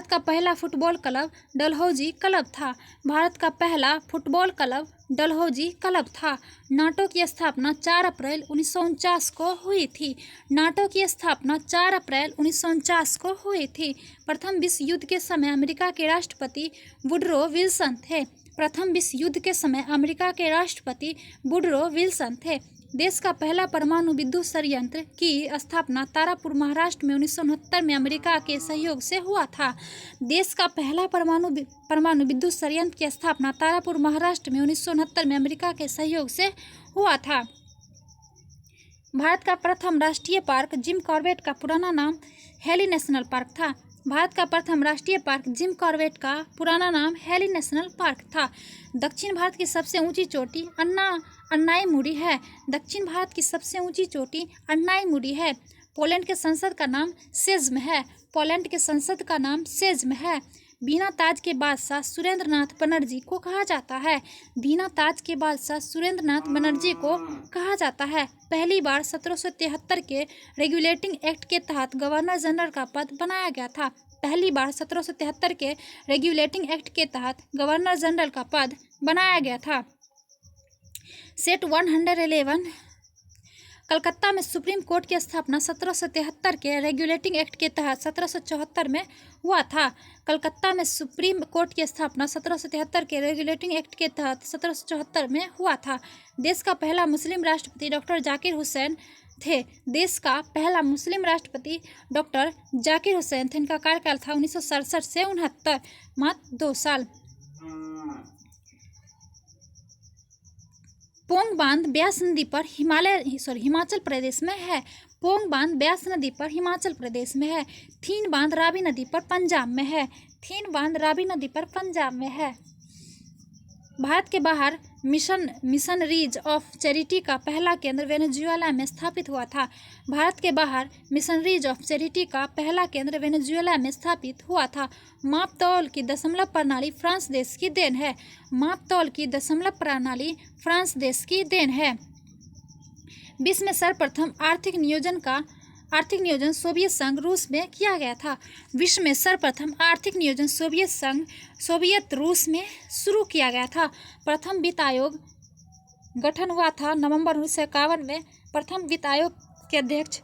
Speaker 1: का पहला फुटबॉल क्लब डलहौजी क्लब था। भारत का पहला फुटबॉल क्लब डलहौजी क्लब था। नाटो की स्थापना 4 अप्रैल 1949 को हुई थी। नाटो की स्थापना 4 अप्रैल 1949 को हुई थी। प्रथम विश्व युद्ध के समय अमेरिका के राष्ट्रपति वुडरो विल्सन थे। प्रथम विश्व युद्ध के समय अमेरिका के राष्ट्रपति वुडरो विल्सन थे। देश का पहला परमाणु विद्युत संयंत्र की स्थापना तारापुर महाराष्ट्र में 1969 में अमेरिका के सहयोग से हुआ था। देश का पहला परमाणु विद्युत संयंत्र की स्थापना तारापुर महाराष्ट्र में 1969 में अमेरिका के सहयोग से हुआ था। भारत का प्रथम राष्ट्रीय पार्क जिम कॉर्बेट का पुराना नाम हेली नेशनल पार्क था। भारत का प्रथम राष्ट्रीय पार्क जिम कॉर्बेट का पुराना नाम हेली नेशनल पार्क था। दक्षिण भारत की सबसे ऊंची चोटी अन्नाईमुड़ी है। दक्षिण भारत की सबसे ऊंची चोटी अन्नाईमुड़ी है। पोलैंड के संसद का नाम सेज्म है। पोलैंड के संसद का नाम सेज्म है। बिना ताज के बादशाह सुरेंद्रनाथ बनर्जी को कहा जाता है। बिना ताज के बादशाह सुरेंद्रनाथ बनर्जी को कहा जाता है। पहली बार 1773 के रेगुलेटिंग एक्ट के तहत गवर्नर जनरल का पद बनाया गया था। पहली बार 1773 के रेगुलेटिंग एक्ट के तहत गवर्नर जनरल का पद बनाया गया था। सेट 111 कलकत्ता में सुप्रीम कोर्ट की स्थापना 1773 के रेगुलेटिंग एक्ट के तहत 1774 में हुआ था। कलकत्ता में सुप्रीम कोर्ट की स्थापना 1773 के रेगुलेटिंग एक्ट के तहत 1774 में हुआ था। देश का पहला मुस्लिम राष्ट्रपति डॉक्टर जाकिर हुसैन थे। देश का पहला मुस्लिम राष्ट्रपति डॉक्टर जाकिर हुसैन थे। इनका कार्यकाल था 1967 से 69, मात्र 2 साल। पोंग बांध ब्यास नदी पर हिमाचल प्रदेश में है। पोंग बांध ब्यास नदी पर हिमाचल प्रदेश में है। थीन बांध रावी नदी पर पंजाब में है। थीन बांध रावी नदी पर पंजाब में है। भारत के बाहर मिशनरीज ऑफ चैरिटी का पहला केंद्र वेनेजुएला में स्थापित हुआ था। भारत के बाहर मिशनरीज ऑफ चैरिटी का पहला केंद्र वेनेजुएला में स्थापित हुआ था। मापतौल की दशमलव प्रणाली फ्रांस देश की देन है। मापतौल की दशमलव प्रणाली फ्रांस देश की देन है। विश्व में सर्वप्रथम आर्थिक नियोजन सोवियत संघ रूस में किया गया था। विश्व में सर्वप्रथम आर्थिक नियोजन सोवियत रूस में शुरू किया गया था। प्रथम वित्त आयोग गठन हुआ था नवंबर 1951 में। प्रथम वित्त आयोग के अध्यक्ष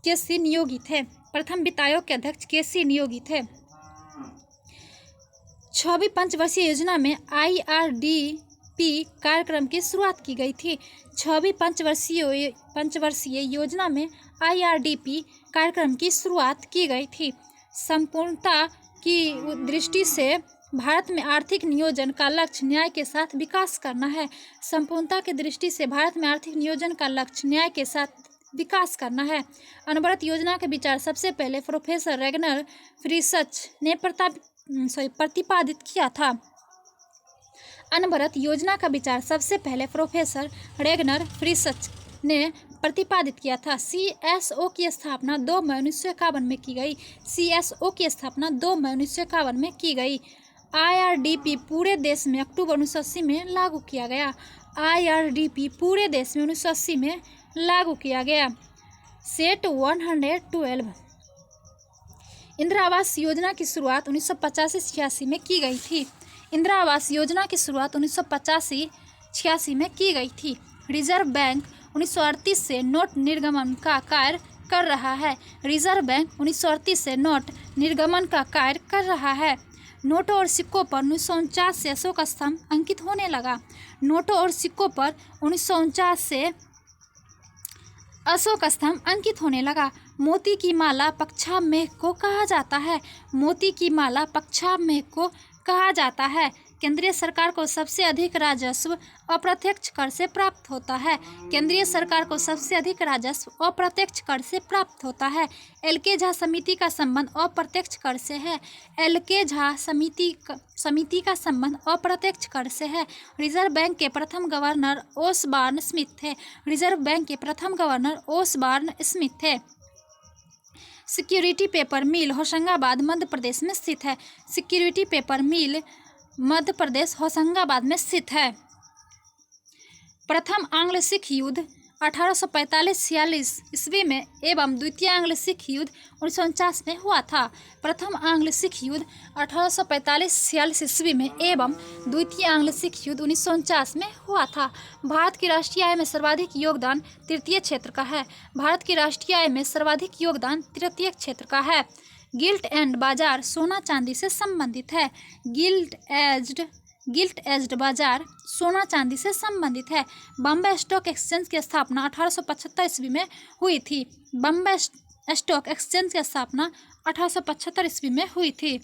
Speaker 1: केसी नियोगी थे। प्रथम वित्त आयोग के अध्यक्ष केसी नियोगी थे। 6वीं पंचवर्षीय योजना में IRDP कार्यक्रम की शुरुआत की गई थी। 6वीं पंचवर्षीय योजना में IRDP कार्यक्रम की शुरुआत की गई थी। संपूर्णता की दृष्टि से भारत में आर्थिक नियोजन का लक्ष्य न्याय के साथ विकास करना है। संपूर्णता की दृष्टि से भारत में आर्थिक नियोजन का लक्ष्य न्याय के साथ विकास करना है। अनवरत योजना के विचार सबसे पहले प्रोफेसर रेगनर फ्रिसच ने प्रतिपादित किया था। अनवरत योजना का विचार सबसे पहले प्रोफेसर रेगनर फ्रिसच ने प्रतिपादित किया था। CSO की स्थापना 2 मई 1951 में की गई। CSO की स्थापना 2 मई 1951 में की गई। IRDP पूरे देश में अक्टूबर 1980 में लागू किया गया। IRDP पूरे देश में 1980 में लागू किया गया। सेट 112 इंदिरा आवास योजना की शुरुआत 1985-86 में की गई थी। इंदिरा आवास योजना की शुरुआत 1985-86 में की गई थी। रिजर्व बैंक 1938 से नोट निर्गमन का कार्य कर रहा है। रिजर्व बैंक 1938 से नोट निर्गमन का कार्य कर रहा है। नोटों और सिक्कों पर 1949 से अशोक स्तंभ अंकित होने लगा। नोटों और सिक्कों पर 1949 से अशोक स्तंभ अंकित होने लगा। मोती की माला पक्षामेह को कहा जाता है। मोती की माला पक्षामेह को कहा जाता है। केंद्रीय सरकार को सबसे अधिक राजस्व अप्रत्यक्ष कर से प्राप्त होता है। केंद्रीय सरकार को सबसे अधिक राजस्व अप्रत्यक्ष कर से प्राप्त होता है। एलके झा समिति का संबंध अप्रत्यक्ष कर से है। एलके झा समिति का संबंध अप्रत्यक्ष कर से है। रिजर्व बैंक के प्रथम गवर्नर ओसबॉर्न स्मिथ थे। रिजर्व बैंक के प्रथम गवर्नर ओसबॉर्न स्मिथ थे। सिक्योरिटी पेपर मिल होशंगाबाद मध्य प्रदेश में स्थित है। सिक्योरिटी पेपर मिल मध्य प्रदेश होशंगाबाद में स्थित है। प्रथम आंग्ल सिख युद्ध 1845-46 ईस्वी में एवं द्वितीय आंग्ल सिख युद्ध 1949 में हुआ था। प्रथम आंग्ल सिख युद्ध 1845-46 ईस्वी में एवं द्वितीय आंग्ल सिख युद्ध 1949 में हुआ था। भारत की राष्ट्रीय आय में सर्वाधिक योगदान तृतीय क्षेत्र का है। भारत की राष्ट्रीय आय में सर्वाधिक योगदान तृतीय क्षेत्र का है। गिल्ट एंड बाजार सोना चांदी से संबंधित है। गिल्ट एज्ड बाजार सोना चांदी से संबंधित है। बॉम्बे स्टॉक एक्सचेंज की स्थापना 1875 ईस्वी में हुई थी। बॉम्बे स्टॉक एक्सचेंज की स्थापना 1875 ईस्वी में हुई थी।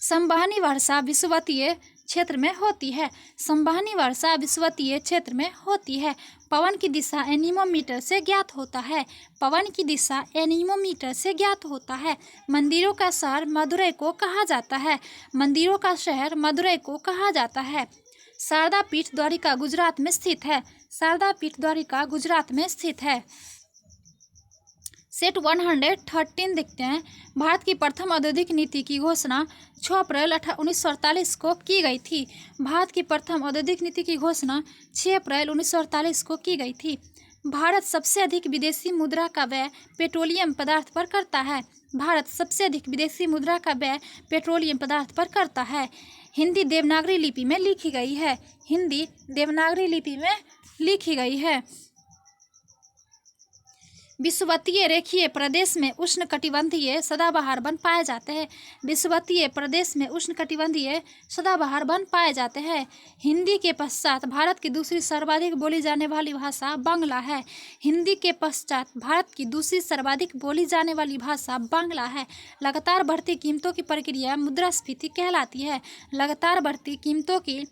Speaker 1: संवहनी वर्षा विषुवतीय क्षेत्र में होती है। संवहनी वर्षा विषुवतीय क्षेत्र में होती है। पवन की दिशा एनीमोमीटर से ज्ञात होता है। पवन की दिशा एनीमोमीटर से ज्ञात होता है। मंदिरों का शहर मदुरै को कहा जाता है। मंदिरों का शहर मदुरै को कहा जाता है। शारदा पीठ द्वारिका गुजरात में स्थित है। शारदा पीठ द्वारिका गुजरात में स्थित है। सेट 113 देखते हैं। भारत की प्रथम औद्योगिक नीति की घोषणा 6 अप्रैल 1948 को की गई थी। भारत की प्रथम औद्योगिक नीति की घोषणा 6 अप्रैल 1948 को की गई थी। भारत सबसे अधिक विदेशी मुद्रा का व्यय पेट्रोलियम पदार्थ पर करता है। भारत सबसे अधिक विदेशी मुद्रा का व्यय पेट्रोलियम पदार्थ पर करता है। हिंदी देवनागरी लिपि में लिखी गई है। हिंदी देवनागरी लिपि में लिखी गई है। विषुवतीय रेखीय प्रदेश में उष्णकटिबंधीय सदाबहार वन पाए जाते हैं। विषुवतीय प्रदेश में उष्णकटिबंधीय सदाबहार वन पाए जाते हैं। हिंदी के पश्चात भारत की दूसरी सर्वाधिक बोली जाने वाली भाषा बांग्ला है। हिंदी के पश्चात भारत की दूसरी सर्वाधिक बोली जाने वाली भाषा बांग्ला है। लगातार बढ़ती कीमतों की प्रक्रिया मुद्रास्फीति कहलाती है। लगातार बढ़ती कीमतों की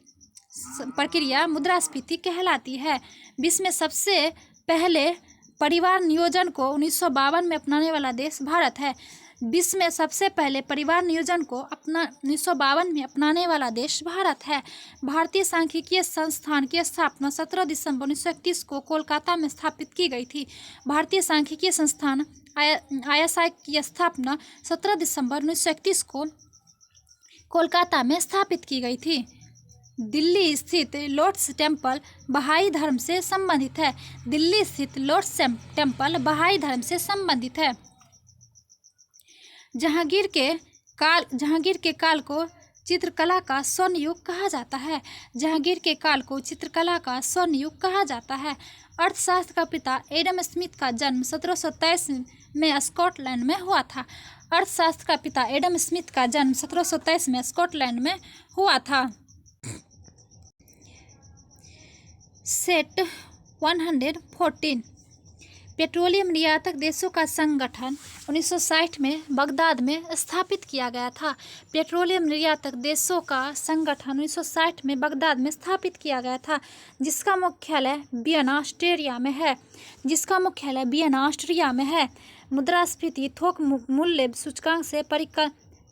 Speaker 1: प्रक्रिया मुद्रास्फीति कहलाती है। विश्व में सबसे पहले परिवार नियोजन को 1952 में अपनाने वाला देश भारत है। विश्व में सबसे पहले परिवार नियोजन को 1952 में अपनाने वाला देश भारत है। भारतीय सांख्यिकीय संस्थान की स्थापना 17 दिसंबर 1931 को कोलकाता में स्थापित की गई थी। भारतीय सांख्यिकीय संस्थान ISI की स्थापना 17 दिसंबर 1931 को कोलकाता में स्थापित की गई थी। दिल्ली स्थित लोटस टेम्पल बहाई धर्म से संबंधित है। दिल्ली स्थित लोटस टेम्पल बहाई धर्म से संबंधित है। जहांगीर के काल को चित्रकला का स्वर्ण युग कहा जाता है। जहांगीर के काल को चित्रकला का स्वर्ण युग कहा जाता है। अर्थशास्त्र का पिता एडम स्मिथ का जन्म 1723 में स्कॉटलैंड में हुआ था। अर्थशास्त्र का पिता एडम स्मिथ का जन्म 1723 में स्कॉटलैंड में हुआ था। सेट 114 पेट्रोलियम निर्यातक देशों का संगठन 1960 में बगदाद में स्थापित किया गया था। पेट्रोलियम निर्यातक देशों का संगठन 1960 में बगदाद में स्थापित किया गया था, जिसका मुख्यालय वियना ऑस्ट्रिया में है। मुद्रास्फीति थोक मूल्य सूचकांक से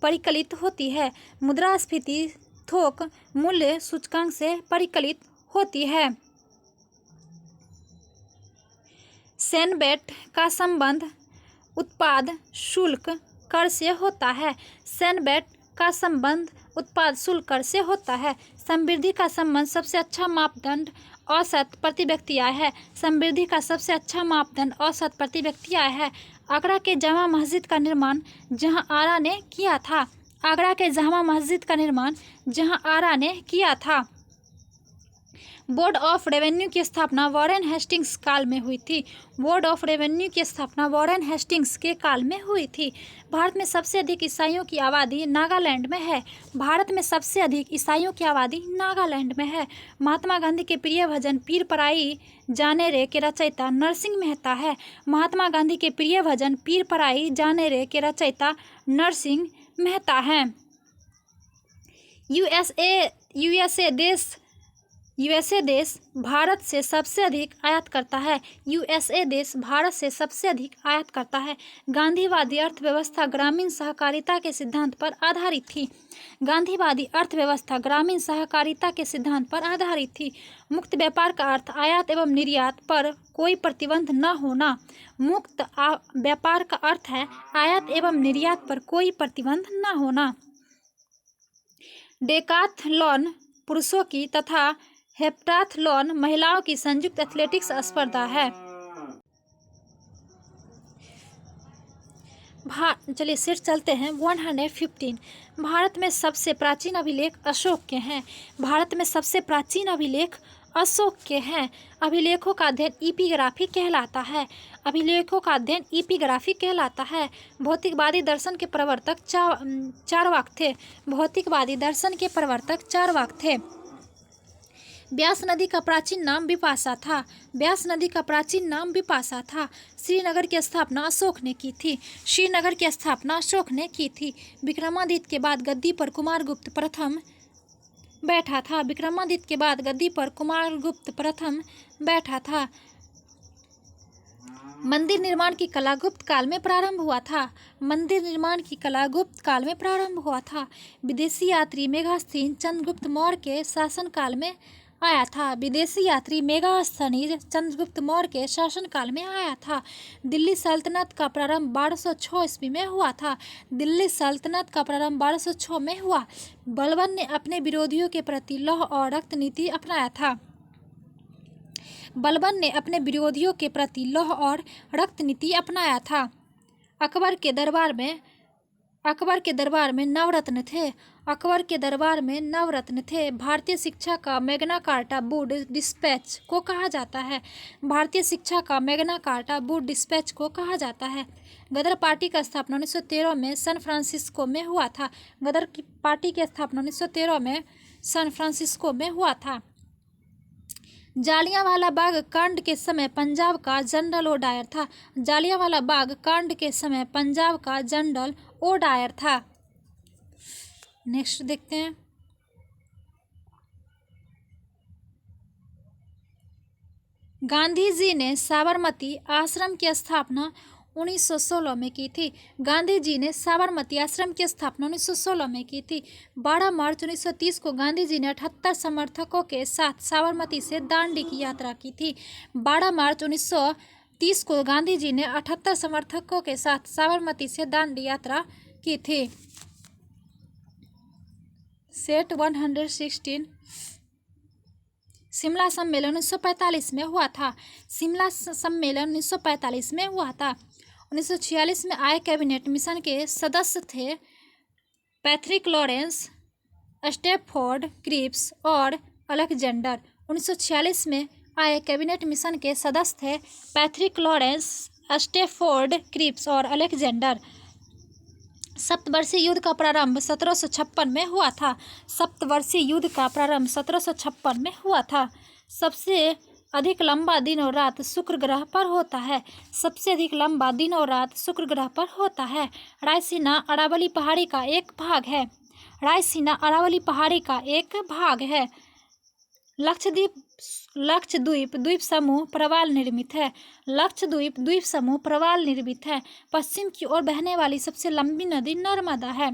Speaker 1: परिकलित होती है। मुद्रास्फीति थोक मूल्य सूचकांक से परिकलित होती है। सेनबेट का संबंध उत्पाद शुल्क कर से होता है। सेनबेट का संबंध उत्पाद शुल्क कर से होता है। समृद्धि का संबंध सबसे अच्छा मापदंड औसत प्रति व्यक्ति आय है। समृद्धि का सबसे अच्छा मापदंड औसत प्रति व्यक्ति आय है। आगरा के जामा मस्जिद का निर्माण जहां आरा ने किया था। आगरा के जामा मस्जिद का निर्माण जहां आरा ने किया था। बोर्ड ऑफ रेवेन्यू की स्थापना वॉरेन हेस्टिंग्स काल में हुई थी। बोर्ड ऑफ रेवेन्यू की स्थापना वॉरेन हेस्टिंग्स के काल में हुई थी। भारत में सबसे अधिक ईसाइयों की आबादी नागालैंड में है। भारत में सबसे अधिक ईसाइयों की आबादी नागालैंड में है। महात्मा गांधी के प्रिय भजन पीर पराई जाने रे के रचयिता नरसिंह मेहता है। महात्मा गांधी के प्रिय भजन पीर पराई जाने रे के रचयिता नरसिंह मेहता हैं। यूएसए देश भारत से सबसे अधिक आयात करता है। यूएसए देश भारत से सबसे अधिक आयात करता है। गांधीवादी अर्थव्यवस्था ग्रामीण सहकारिता के सिद्धांत पर आधारित थी। गांधीवादी अर्थव्यवस्था ग्रामीण सहकारिता के सिद्धांत पर आधारित थी। मुक्त व्यापार का अर्थ आयात एवं निर्यात पर कोई प्रतिबंध न होना। मुक्त व्यापार का अर्थ है आयात एवं निर्यात पर कोई प्रतिबंध न होना। डेकाथलॉन पुरुषों की तथा हेप्टाथलॉन महिलाओं की संयुक्त एथलेटिक्स स्पर्धा है। चलिए सिर चलते हैं 115। भारत में सबसे प्राचीन अभिलेख अशोक के हैं। भारत में सबसे प्राचीन अभिलेख अशोक के हैं। अभिलेखों का अध्ययन इपिग्राफी कहलाता है। अभिलेखों का अध्ययन इपिग्राफी कहलाता है। भौतिकवादी दर्शन के प्रवर्तक चारवाक थे। भौतिकवादी दर्शन के प्रवर्तक चारवाक थे। ब्यास नदी का प्राचीन नाम बिपाशा था। ब्यास नदी का प्राचीन नाम बिपाशा था। श्रीनगर की स्थापना अशोक ने की थी। श्रीनगर की स्थापना अशोक ने की थी। विक्रमादित्य के बाद गद्दी पर कुमारगुप्त प्रथम बैठा था। विक्रमादित्य के बाद गद्दी पर कुमारगुप्त प्रथम बैठा था। मंदिर निर्माण की कला गुप्त काल में प्रारंभ हुआ था। मंदिर निर्माण की कला गुप्त काल में प्रारंभ हुआ था। विदेशी यात्री मेघास्थीन चंद्रगुप्त मौर्य के शासन काल में आया था। विदेशी यात्री मेगास्थनीज चंद्रगुप्त मौर्य के शासनकाल में आया था। दिल्ली सल्तनत का प्रारंभ 1206 ईस्वी में हुआ था। दिल्ली सल्तनत का प्रारंभ 1206 में हुआ। बलबन ने अपने विरोधियों के प्रति लौह और रक्त नीति अपनाया था। बलबन ने अपने विरोधियों के प्रति लौह और रक्त नीति अपनाया था। अकबर के दरबार में नवरत्न थे। अकबर के दरबार में नवरत्न थे। भारतीय शिक्षा का मैग्ना कार्टा वुड डिस्पैच को कहा जाता है। भारतीय शिक्षा का मैग्ना कार्टा वुड डिस्पैच को कहा जाता है। गदर पार्टी का स्थापना 1913 में सैन फ्रांसिस्को में हुआ था। गदर की पार्टी की स्थापना 1913 में सैन फ्रांसिस्को में हुआ था। जालियांवाला बाग कांड के समय पंजाब का जनरल ओ डायर था। जालियांवाला बाग कांड के समय पंजाब का जनरल ओ डायर था। नेक्स्ट देखते हैं। गांधी जी ने साबरमती आश्रम की स्थापना 1916 में की थी। गांधी जी ने साबरमती आश्रम की स्थापना 1916 में की थी। 12 मार्च 1930 को गांधी जी ने 78 समर्थकों के साथ साबरमती से दांडी की यात्रा की थी। 12 मार्च 1930 को गांधी जी ने 78 समर्थकों के साथ साबरमती से दांडी यात्रा की थी। सेट 116 शिमला सम्मेलन 1945 में हुआ था। शिमला सम्मेलन 1945 में हुआ था। 1946 में आए कैबिनेट मिशन के सदस्य थे पैट्रिक लॉरेंस, स्टैफोर्ड क्रिप्स और अलेक्जेंडर। 1946 में आए कैबिनेट मिशन के सदस्य थे पैट्रिक लॉरेंस, स्टैफोर्ड क्रिप्स और अलेक्जेंडर। सप्तवर्षीय युद्ध का प्रारंभ 1756 में हुआ था। सप्तवर्षीय युद्ध का प्रारंभ 1756 में हुआ था। सबसे अधिक लंबा दिन और रात शुक्र ग्रह पर होता है। सबसे अधिक लंबा दिन और रात शुक्र ग्रह पर होता है। रायसीना अरावली पहाड़ी का एक भाग है। रायसीना अरावली पहाड़ी का एक भाग है। लक्षद्वीप द्वीप समूह प्रवाल निर्मित है। लक्षद्वीप द्वीप समूह प्रवाल निर्मित है। पश्चिम की ओर बहने वाली सबसे लंबी नदी नर्मदा है।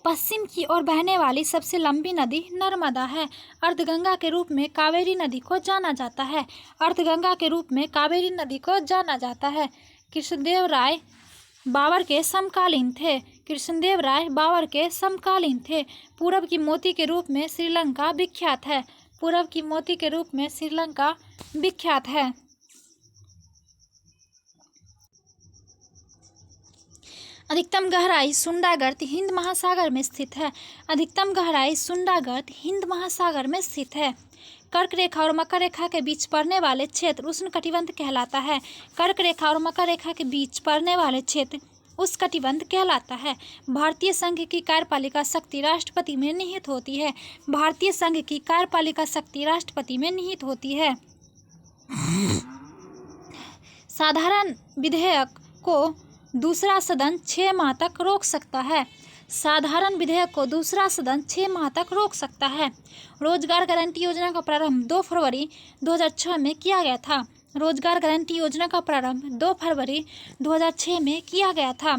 Speaker 1: पश्चिम की ओर बहने वाली सबसे लंबी नदी नर्मदा है। अर्धगंगा के रूप में कावेरी नदी को जाना जाता है। अर्धगंगा के रूप में कावेरी नदी को जाना जाता है। कृष्णदेव राय बाबर के समकालीन थे। कृष्णदेव राय बाबर के समकालीन थे। पूरब की मोती के रूप में श्रीलंका विख्यात है। पूरब की मोती के रूप में श्रीलंका विख्यात है। अधिकतम गहराई सुंडागर्त हिंद महासागर में स्थित है। अधिकतम गहराई सुंडागर्त हिंद महासागर में स्थित है। कर्क रेखा और मकर रेखा के बीच पड़ने वाले क्षेत्र उष्णकटिबंध कहलाता है। कर्क रेखा और मकर रेखा के बीच पड़ने वाले क्षेत्र उष्णकटिबंध कहलाता है। भारतीय संघ की कार्यपालिका शक्ति राष्ट्रपति में निहित होती है। भारतीय संघ की कार्यपालिका शक्ति राष्ट्रपति में निहित होती है। साधारण विधेयक को दूसरा सदन 6 माह तक रोक सकता है। साधारण विधेयक को दूसरा सदन 6 माह तक रोक सकता है। रोजगार गारंटी योजना का प्रारंभ 2 फरवरी 2006 में किया गया था। रोजगार गारंटी योजना का प्रारंभ 2 फरवरी 2006 में किया गया था।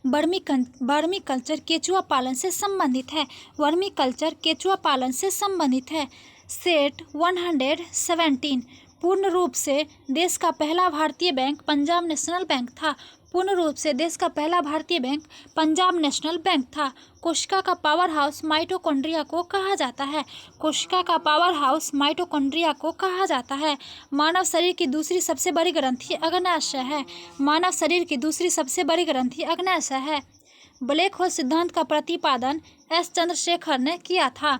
Speaker 1: वर्मी कल्चर केचुआ पालन से संबंधित है। वर्मी कल्चर केचुआ पालन से संबंधित है। सेट 117 पूर्ण रूप से देश का पहला भारतीय बैंक पंजाब नेशनल बैंक था। पूर्ण रूप से देश का पहला भारतीय बैंक पंजाब नेशनल बैंक था। कोशिका का पावर हाउस माइटोकॉन्ड्रिया को कहा जाता है। कोशिका का पावर हाउस माइटोकॉन्ड्रिया को कहा जाता है। मानव शरीर की दूसरी सबसे बड़ी ग्रंथि अग्न्याशय है। मानव शरीर की दूसरी सबसे बड़ी ग्रंथि अग्न्याशय है। ब्लैक होल सिद्धांत का प्रतिपादन एस चंद्रशेखर ने किया था।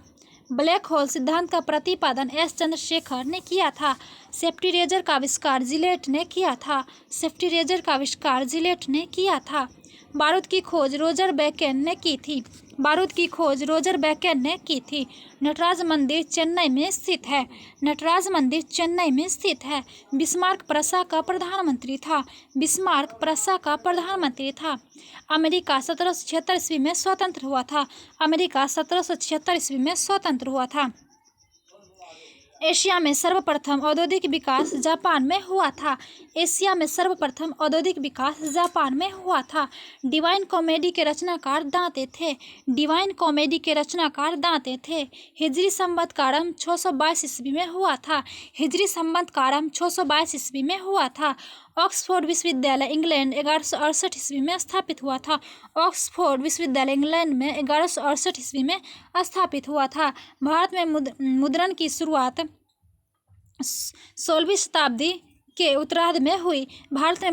Speaker 1: ब्लैक होल सिद्धांत का प्रतिपादन एस चंद्रशेखर ने किया था। सेफ्टी रेजर का आविष्कार जिलेट ने किया था। सेफ्टी रेजर का आविष्कार जिलेट ने किया था। बारूद की खोज रोजर बेकेन ने की थी। बारूद की खोज रोजर बेकेन ने की थी। नटराज मंदिर चेन्नई में स्थित है। नटराज मंदिर चेन्नई में स्थित है। बिस्मार्क प्रशा का प्रधानमंत्री था। बिस्मार्क प्रशा का प्रधानमंत्री था। अमेरिका 1776 ईस्वी में स्वतंत्र हुआ था। अमेरिका 1776 ईस्वी में स्वतंत्र हुआ था। एशिया में सर्वप्रथम औद्योगिक विकास जापान में हुआ था। एशिया में सर्वप्रथम औद्योगिक विकास जापान में हुआ था। डिवाइन कॉमेडी के रचनाकार दांते थे। डिवाइन कॉमेडी के रचनाकार दांते थे। हिजरी संवत का आरंभ 622 ईस्वी में हुआ था। हिजरी संवत का आरंभ 622 ईस्वी में हुआ था। ऑक्सफोर्ड विश्वविद्यालय इंग्लैंड 1168 ईस्वी में स्थापित हुआ था। ऑक्सफोर्ड विश्वविद्यालय इंग्लैंड में 1168 ईस्वी में स्थापित हुआ था। भारत में मुद्रण की शुरुआत 16वीं शताब्दी के उत्तरार्ध में हुई। भारत में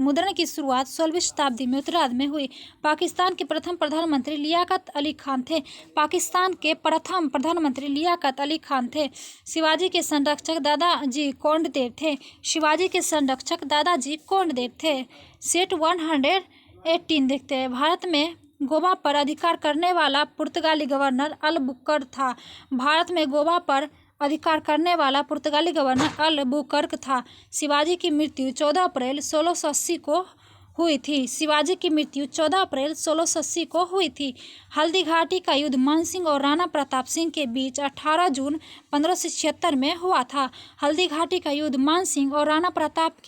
Speaker 1: मुद्रण की शुरुआत 16वीं शताब्दी में उत्तरार्ध में हुई। पाकिस्तान के प्रथम प्रधानमंत्री लियाकत अली खान थे। पाकिस्तान के प्रथम प्रधानमंत्री लियाकत अली खान थे। शिवाजी के संरक्षक दादाजी कोंडदेव थे। शिवाजी के संरक्षक दादाजी कोंडदेव थे। सेट 118 देखते हैं। भारत में गोवा पर अधिकार करने वाला पुर्तगाली गवर्नर अलबुकर्क था। भारत में गोवा पर अधिकार करने वाला पुर्तगाली गवर्नर अलबुकर्क था। शिवाजी की मृत्यु 14 अप्रैल 1680 को हुई थी। शिवाजी की मृत्यु 14 अप्रैल 1680 को हुई थी। हल्दी घाटी का युद्ध मानसिंह और राणा प्रताप सिंह के बीच 18 जून 1576 में हुआ था। हल्दी घाटी का युद्ध मानसिंह और राणा प्रताप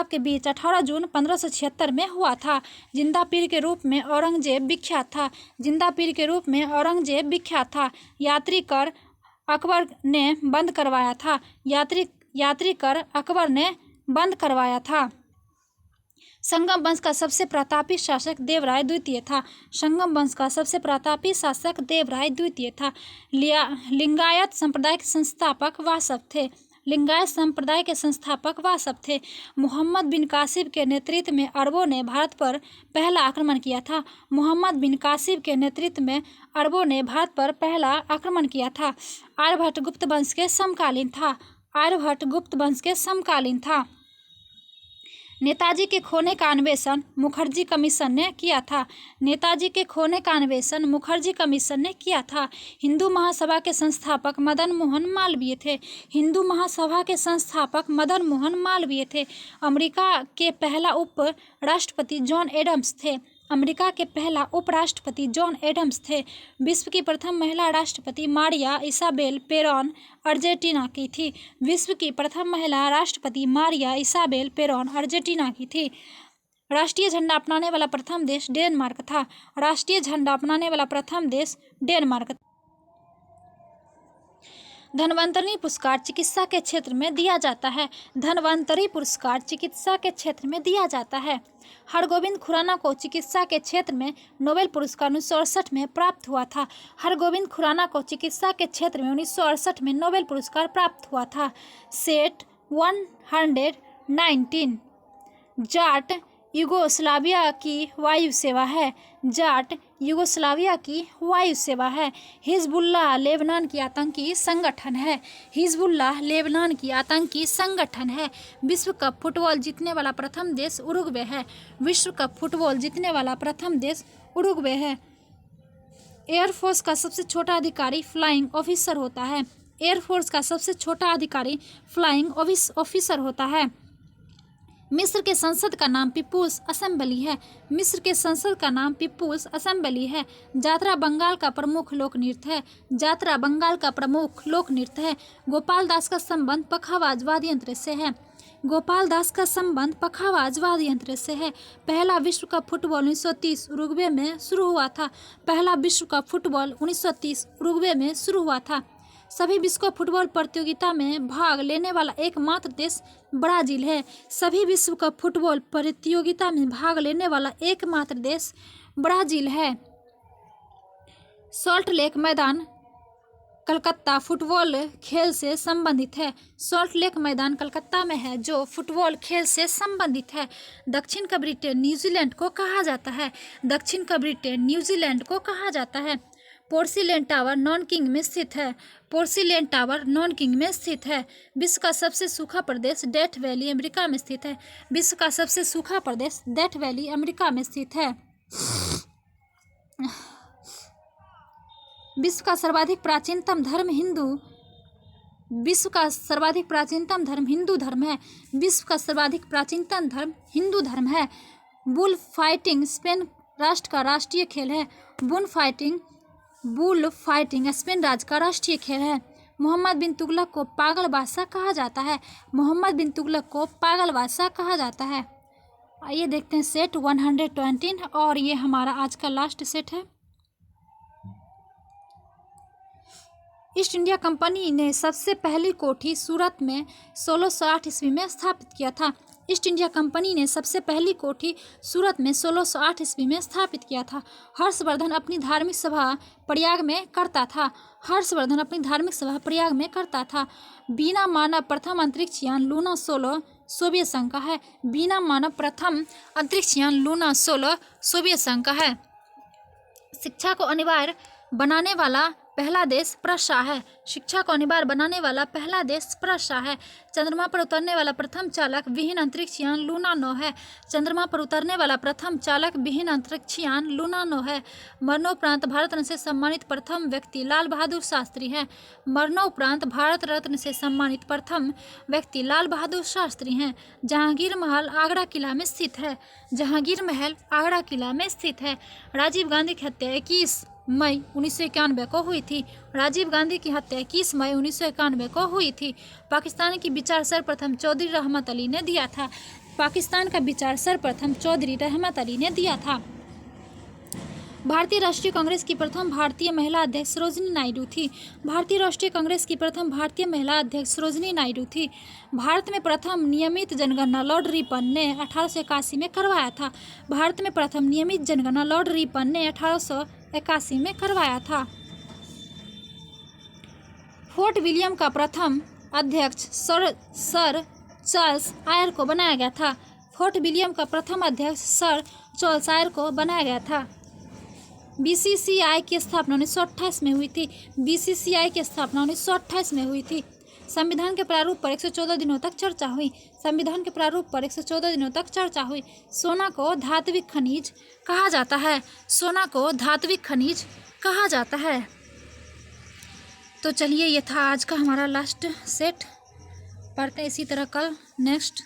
Speaker 1: के बीच 18 जून 1576 में हुआ था। जिंदा पीर के रूप में औरंगजेब विख्यात था। जिंदा पीर के रूप में औरंगजेब विख्यात था। यात्री कर अकबर ने बंद करवाया था। यात्री कर अकबर ने बंद करवाया था। संगम वंश का सबसे प्रतापी शासक देवराय द्वितीय था। संगम वंश का सबसे प्रतापी शासक देवराय द्वितीय था। लिंगायत संप्रदाय के संस्थापक वासव थे। लिंगायत संप्रदाय के संस्थापक वासव थे। मोहम्मद बिन कासिम के नेतृत्व में अरबों ने भारत पर पहला आक्रमण किया था। मोहम्मद बिन कासिम के नेतृत्व में अरबों ने भारत पर पहला आक्रमण किया था। आर्यभट्ट गुप्त वंश के समकालीन था। आर्यभट्ट गुप्त वंश के समकालीन था। नेताजी के खोने का अन्वेषण मुखर्जी कमीशन ने किया था। नेताजी के खोने का अन्वेषण मुखर्जी कमीशन ने किया था। हिंदू महासभा के संस्थापक मदन मोहन मालवीय थे। हिंदू महासभा के संस्थापक मदन मोहन मालवीय थे। अमेरिका के पहला उप राष्ट्रपति जॉन एडम्स थे। अमेरिका के पहला उपराष्ट्रपति जॉन एडम्स थे। विश्व की प्रथम महिला राष्ट्रपति मारिया इसाबेल पेरोन अर्जेंटीना की थी। विश्व की प्रथम महिला राष्ट्रपति मारिया इसाबेल पेरोन अर्जेंटीना की थी। राष्ट्रीय झंडा अपनाने वाला प्रथम देश डेनमार्क था। राष्ट्रीय झंडा अपनाने वाला प्रथम देश डेनमार्क। धन्वंतरि पुरस्कार चिकित्सा के क्षेत्र में दिया जाता है। धन्वंतरि पुरस्कार चिकित्सा के क्षेत्र में दिया जाता है। हरगोविंद खुराना को चिकित्सा के क्षेत्र में नोबेल पुरस्कार 1968 में प्राप्त हुआ था। हरगोविंद खुराना को चिकित्सा के क्षेत्र में 1968 में नोबेल पुरस्कार प्राप्त हुआ था। सेट 119 जाट यूगोस्लाविया की वायु सेवा है। जाट यूगोस्लाविया की वायु सेवा है। हिजबुल्लाह लेबनान की आतंकी संगठन है। हिजबुल्लाह लेबनान की आतंकी संगठन है। विश्व कप फुटबॉल जीतने वाला प्रथम देश उरुग्वे है। विश्व कप फुटबॉल जीतने वाला प्रथम देश उरुग्वे है। एयरफोर्स का सबसे छोटा अधिकारी फ्लाइंग ऑफिसर होता है। एयरफोर्स का सबसे छोटा अधिकारी फ्लाइंग ऑफिसर होता है। मिस्र के संसद का नाम पीपुल्स असेंबली है। मिस्र के संसद का नाम पीपुल्स असेंबली है। जात्रा बंगाल का प्रमुख लोक नृत्य है। जात्रा बंगाल का प्रमुख लोक नृत्य है। गोपाल दास का संबंध पखावाज वाद्य यंत्र से है। गोपाल दास का संबंध पखावाज वाद्य यंत्र से है। पहला विश्व कप फुटबॉल 1930 उरुग्वे में शुरू हुआ था। पहला विश्व कप फुटबॉल 1930 उरुग्वे में शुरू हुआ था। सभी विश्व कप फुटबॉल प्रतियोगिता में भाग लेने वाला एकमात्र देश ब्राजील है। सभी विश्व कप फुटबॉल प्रतियोगिता में भाग लेने वाला एकमात्र देश ब्राजील है। सॉल्ट लेक मैदान कलकत्ता फुटबॉल खेल से संबंधित है। सॉल्ट लेक मैदान कलकत्ता में है जो फुटबॉल खेल से संबंधित है। दक्षिण का ब्रिटेन न्यूजीलैंड को कहा जाता है। दक्षिण का ब्रिटेन न्यूजीलैंड को कहा जाता है। पोर्सिलेन टावर नॉनकिंग में स्थित है। पोर्सिलेन टावर नॉनकिंग में स्थित है। विश्व का सबसे सूखा प्रदेश डेथ वैली अमेरिका में स्थित है। विश्व का सबसे सूखा प्रदेश डेथ वैली अमेरिका में स्थित है। विश्व का सर्वाधिक प्राचीनतम धर्म हिंदू विश्व का सर्वाधिक प्राचीनतम धर्म हिंदू धर्म है। विश्व का सर्वाधिक प्राचीनतम धर्म हिंदू धर्म है। बुल फाइटिंग स्पेन राष्ट्र का राष्ट्रीय खेल है। बुल फाइटिंग स्पेन राज्य का राष्ट्रीय खेल है। मोहम्मद बिन तुगलक को पागल बादशाह कहा जाता है? मोहम्मद बिन तुगलक को पागल बादशाह कहा जाता है। आइए देखते हैं सेट 120 और ये हमारा आज का लास्ट सेट है। ईस्ट इंडिया कंपनी ने सबसे पहली कोठी सूरत में 1608 ईस्वी में स्थापित किया था। ईस्ट इंडिया कंपनी ने सबसे पहली कोठी सूरत में 1608 ईस्वी में स्थापित किया था। हर्षवर्धन अपनी धार्मिक सभा प्रयाग में करता था। हर्षवर्धन अपनी धार्मिक सभा प्रयाग में करता था। बिना मानव प्रथम अंतरिक्ष यान लूना 16 सोवियत संघ का है। बिना मानव प्रथम अंतरिक्ष यान लूना 16 सोवियत संघ का है। शिक्षा को अनिवार्य बनाने वाला पहला देश प्रशा है। शिक्षा को अनिवार्य बनाने वाला पहला देश प्रशा है। चंद्रमा पर उतरने वाला प्रथम चालक विहीन अंतरिक्ष यान लूना 9 है। चंद्रमा पर उतरने वाला प्रथम चालक विहीन अंतरिक्ष यान लूना 9 है। मरणोपरांत भारत रत्न से सम्मानित प्रथम व्यक्ति लाल बहादुर शास्त्री है। मरणोपरांत भारत रत्न से सम्मानित प्रथम व्यक्ति लाल बहादुर शास्त्री हैं। जहांगीर महल आगरा किला में स्थित है। जहांगीर महल आगरा किला में स्थित है। राजीव गांधी की हत्या 21 मई 1991 को हुई थी। राजीव गांधी की हत्या 21 मई 1991 को हुई थी। पाकिस्तान की विचार सर्वप्रथम चौधरी रहमत अली ने दिया था। पाकिस्तान का विचार सर्वप्रथम चौधरी रहमत अली ने दिया था। भारतीय राष्ट्रीय कांग्रेस की प्रथम भारतीय महिला अध्यक्ष सरोजिनी नायडू थी। भारतीय राष्ट्रीय कांग्रेस की प्रथम भारतीय महिला अध्यक्ष सरोजिनी नायडू थी। भारत में प्रथम नियमित जनगणना लॉर्ड रिपन ने 1881 में करवाया था। भारत में प्रथम नियमित जनगणना लॉर्ड रिपन ने 1881 में करवाया था। फोर्ट विलियम का प्रथम अध्यक्ष सर चार्ल्स आयर को बनाया गया था। फोर्ट विलियम का प्रथम अध्यक्ष सर चार्ल्स आयर को बनाया गया था। बीसीसीआई की स्थापना 1928 में हुई थी। बीसीसीआई की स्थापना 1928 में हुई थी। संविधान के प्रारूप पर 114 दिनों तक चर्चा हुई। संविधान के प्रारूप पर 114 दिनों तक चर्चा हुई। सोना को धात्विक खनिज कहा जाता है। सोना को धात्विक खनिज कहा जाता है। तो चलिए, ये था आज का हमारा लास्ट सेट। पढ़ते इसी तरह कल नेक्स्ट